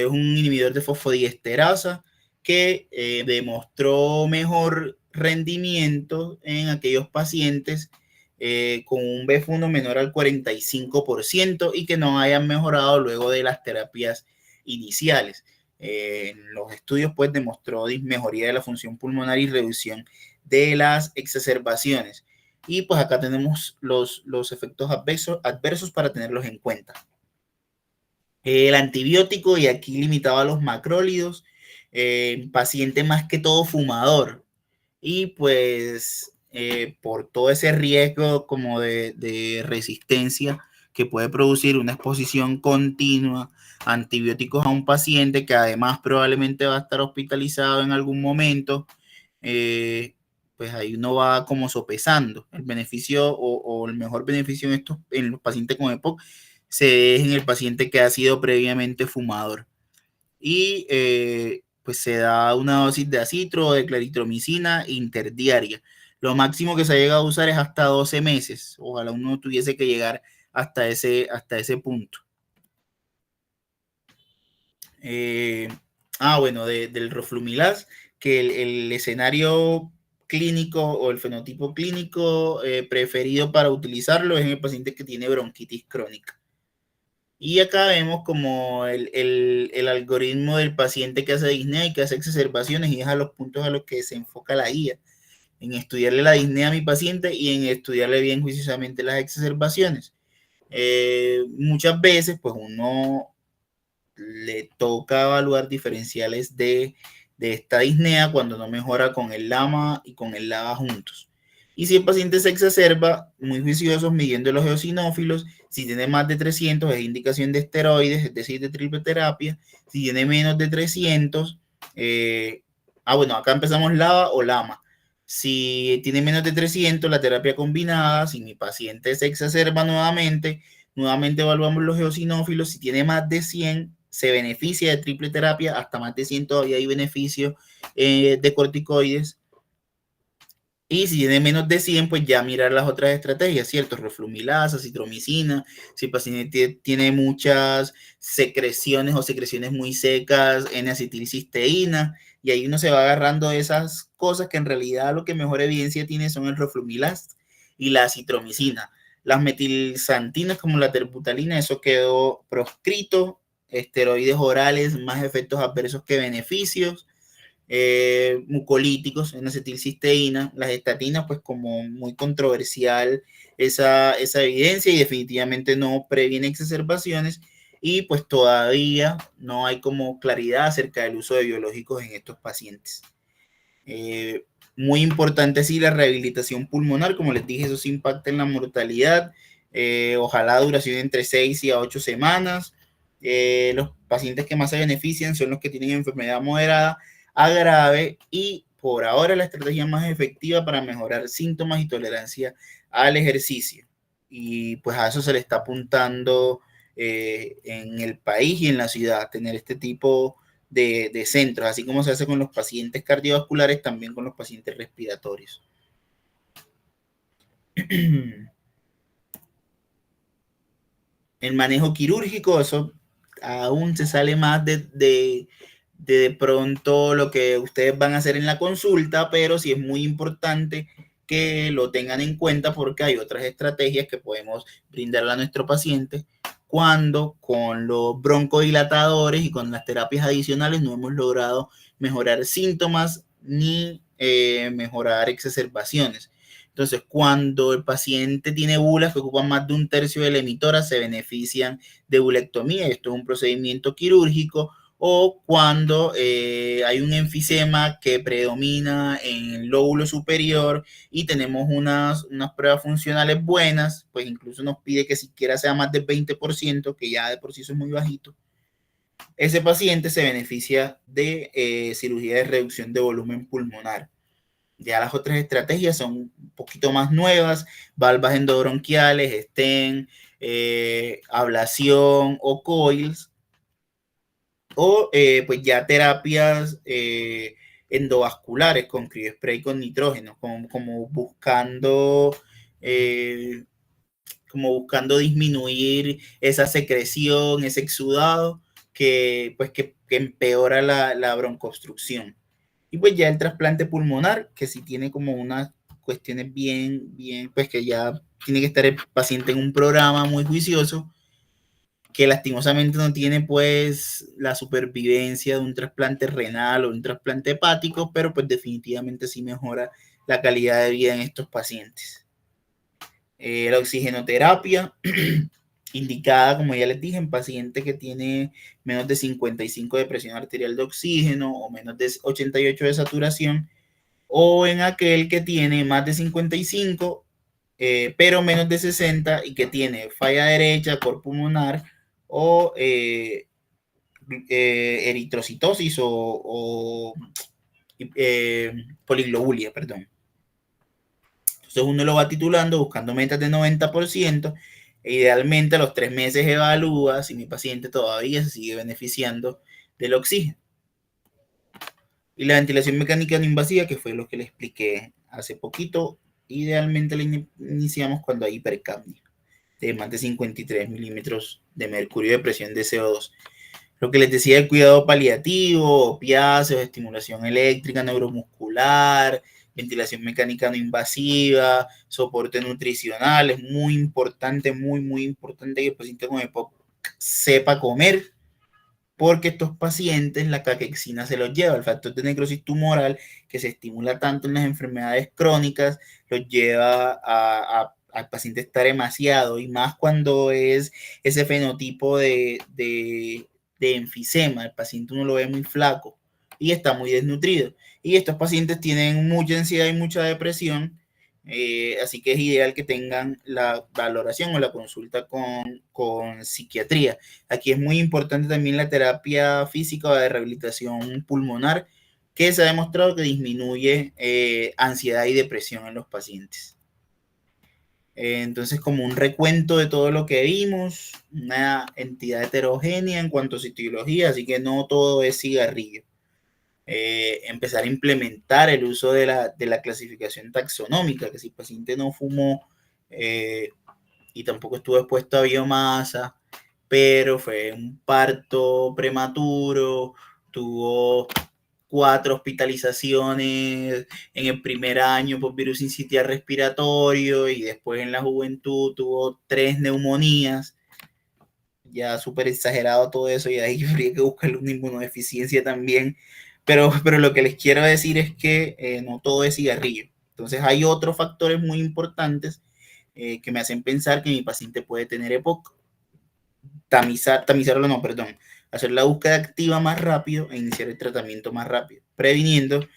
un inhibidor de fosfodiesterasa que demostró mejor rendimiento en aquellos pacientes con un BF1 menor al 45% y que no hayan mejorado luego de las terapias iniciales. En los estudios pues demostró mejoría de la función pulmonar y reducción de las exacerbaciones. Y pues acá tenemos los efectos adversos para tenerlos en cuenta. El antibiótico, y aquí limitado a los macrólidos, paciente más que todo fumador. Y pues por todo ese riesgo como de resistencia que puede producir una exposición continua a antibióticos a un paciente que además probablemente va a estar hospitalizado en algún momento, eh, pues ahí uno va como sopesando el beneficio o el mejor beneficio en los pacientes con EPOC se ve en el paciente que ha sido previamente fumador. Y pues se da una dosis de acitro o de claritromicina interdiaria. Lo máximo que se llega a usar es hasta 12 meses. Ojalá uno tuviese que llegar hasta ese punto. Eh, bueno, del roflumilaz, que el escenario clínico o el fenotipo clínico preferido para utilizarlo es en el paciente que tiene bronquitis crónica. Y acá vemos como el algoritmo del paciente que hace disnea y que hace exacerbaciones, y es a los puntos a los que se enfoca la guía, en estudiarle la disnea a mi paciente y en estudiarle bien juiciosamente las exacerbaciones. Muchas veces pues uno le toca evaluar diferenciales de esta disnea cuando no mejora con el LAMA y con el LABA juntos. Y si el paciente se exacerba, muy juiciosos midiendo los eosinófilos, si tiene más de 300 es indicación de esteroides, es decir, de triple terapia. Si tiene menos de 300, bueno, acá empezamos LABA o LAMA. Si tiene menos de 300, la terapia combinada. Si mi paciente se exacerba nuevamente evaluamos los eosinófilos. Si tiene más de 100, se beneficia de triple terapia. Hasta más de 100 todavía hay beneficio de corticoides. Y si tiene menos de 100, pues ya mirar las otras estrategias, ¿cierto? Roflumilasa, citromicina. Si el paciente tiene muchas secreciones o secreciones muy secas, N-acetilcisteína. Y ahí uno se va agarrando esas cosas que en realidad lo que mejor evidencia tiene son el roflumilast y la citromicina. Las metilsantinas como la terbutalina, eso quedó proscrito. Esteroides orales, más efectos adversos que beneficios. Mucolíticos, en acetilcisteína, las estatinas, pues como muy controversial esa evidencia, y definitivamente no previene exacerbaciones, y pues todavía no hay como claridad acerca del uso de biológicos en estos pacientes. Muy importante sí la rehabilitación pulmonar, como les dije, eso sí impacta en la mortalidad, ojalá duración entre 6 y 8 semanas. Los pacientes que más se benefician son los que tienen enfermedad moderada a grave, y por ahora la estrategia más efectiva para mejorar síntomas y tolerancia al ejercicio. Y pues a eso se le está apuntando en el país y en la ciudad, tener este tipo de centros, así como se hace con los pacientes cardiovasculares, también con los pacientes respiratorios. El manejo quirúrgico, eso aún se sale más de pronto lo que ustedes van a hacer en la consulta, pero sí es muy importante que lo tengan en cuenta, porque hay otras estrategias que podemos brindarle a nuestro paciente cuando con los broncodilatadores y con las terapias adicionales no hemos logrado mejorar síntomas ni mejorar exacerbaciones. Entonces, cuando el paciente tiene bulas que ocupan más de un tercio de la emitora, se benefician de bulectomía. Esto es un procedimiento quirúrgico. O cuando hay un enfisema que predomina en el lóbulo superior y tenemos unas pruebas funcionales buenas, pues incluso nos pide que siquiera sea más del 20%, que ya de por sí eso es muy bajito. Ese paciente se beneficia de cirugía de reducción de volumen pulmonar. Ya las otras estrategias son un poquito más nuevas, valvas endobronquiales, stent, ablación o coils, o pues ya terapias endovasculares con criospray con nitrógeno, eh, como buscando disminuir esa secreción, ese exudado que empeora la broncoobstrucción. Y pues ya el trasplante pulmonar, que si tiene como unas cuestiones bien, pues que ya tiene que estar el paciente en un programa muy juicioso, que lastimosamente no tiene pues la supervivencia de un trasplante renal o un trasplante hepático, pero pues definitivamente sí mejora la calidad de vida en estos pacientes. La oxigenoterapia indicada, como ya les dije, en pacientes que tiene menos de 55 de presión arterial de oxígeno o menos de 88 de saturación, o en aquel que tiene más de 55, pero menos de 60 y que tiene falla derecha, cor pulmonar o eritrocitosis o poliglobulia, perdón. Entonces uno lo va titulando buscando metas de 90%. E idealmente a los 3 meses evalúa si mi paciente todavía se sigue beneficiando del oxígeno. Y la ventilación mecánica no invasiva, que fue lo que le expliqué hace poquito, idealmente la iniciamos cuando hay hipercapnia de más de 53 milímetros de mercurio de presión de CO2. Lo que les decía, el cuidado paliativo, opiáceos, estimulación eléctrica, neuromuscular, ventilación mecánica no invasiva, soporte nutricional, es muy importante, muy importante que el paciente con EPOC sepa comer, porque estos pacientes la caquexina se los lleva, el factor de necrosis tumoral que se estimula tanto en las enfermedades crónicas, los lleva al paciente estar demasiado, y más cuando es ese fenotipo de enfisema, el paciente uno lo ve muy flaco y está muy desnutrido. Y estos pacientes tienen mucha ansiedad y mucha depresión, así que es ideal que tengan la valoración o la consulta con psiquiatría. Aquí es muy importante también la terapia física o de rehabilitación pulmonar, que se ha demostrado que disminuye ansiedad y depresión en los pacientes. Entonces, como un recuento de todo lo que vimos, una entidad heterogénea en cuanto a citología, así que no todo es cigarrillo. Empezar a implementar el uso de la clasificación taxonómica, que si el paciente no fumó y tampoco estuvo expuesto a biomasa, pero fue un parto prematuro, tuvo 4 hospitalizaciones en el primer año por virus sincitial respiratorio y después en la juventud tuvo 3 neumonías, ya súper exagerado todo eso, y ahí habría que buscarle una inmunodeficiencia también, pero lo que les quiero decir es que no todo es cigarrillo. Entonces hay otros factores muy importantes que me hacen pensar que mi paciente puede tener EPOC. Tamizarlo no, perdón, hacer la búsqueda activa más rápido e iniciar el tratamiento más rápido, previniendo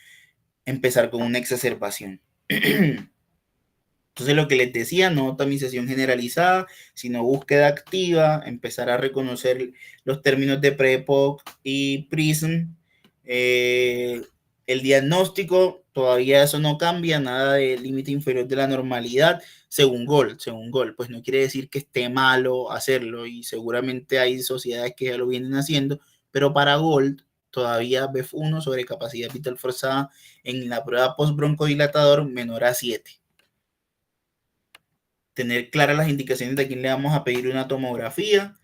empezar con una exacerbación. Entonces, lo que les decía, no tamización generalizada, sino búsqueda activa, empezar a reconocer los términos de PREPOC y PRISM. El diagnóstico, todavía eso no cambia, nada de límite inferior de la normalidad, según GOLD, pues no quiere decir que esté malo hacerlo, y seguramente hay sociedades que ya lo vienen haciendo, pero para GOLD, todavía BEF1 sobre capacidad vital forzada en la prueba post-broncodilatador menor a 7. Tener claras las indicaciones de a quién le vamos a pedir una tomografía,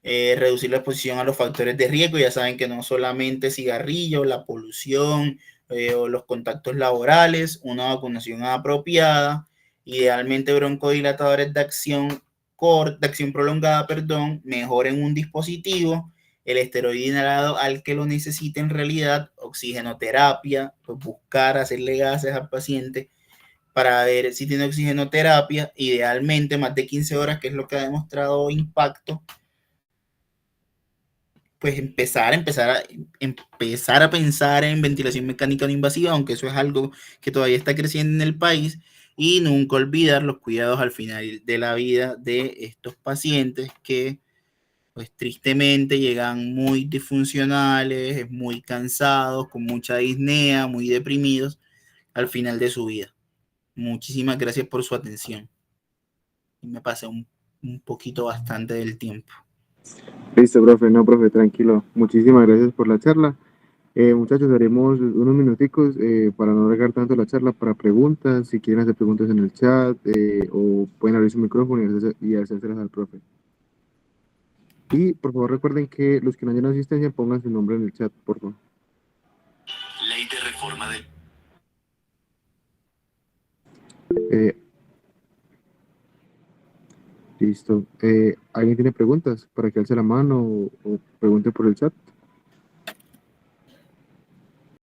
reducir la exposición a los factores de riesgo. Ya saben que no solamente cigarrillo, la polución o los contactos laborales, una vacunación apropiada, idealmente broncodilatadores de acción prolongada, mejor en un dispositivo, el esteroide inhalado al que lo necesite en realidad, oxigenoterapia, pues buscar hacerle gases al paciente para ver si tiene oxigenoterapia, idealmente más de 15 horas, que es lo que ha demostrado impacto. Pues empezar a pensar en ventilación mecánica no invasiva, aunque eso es algo que todavía está creciendo en el país, y nunca olvidar los cuidados al final de la vida de estos pacientes que pues tristemente llegan muy disfuncionales, muy cansados, con mucha disnea, muy deprimidos al final de su vida. Muchísimas gracias por su atención. Y me pasé un poquito bastante del tiempo. Listo, profe, no, profe, tranquilo. Muchísimas gracias por la charla. Muchachos, haremos unos minuticos para no alargar tanto la charla para preguntas, si quieren hacer preguntas en el chat o pueden abrir su micrófono y hacérselas al profe. Y por favor recuerden que los que no hayan asistencia pongan su nombre en el chat, por favor. Ley de reforma del... Listo. ¿Alguien tiene preguntas para que alce la mano o pregunte por el chat?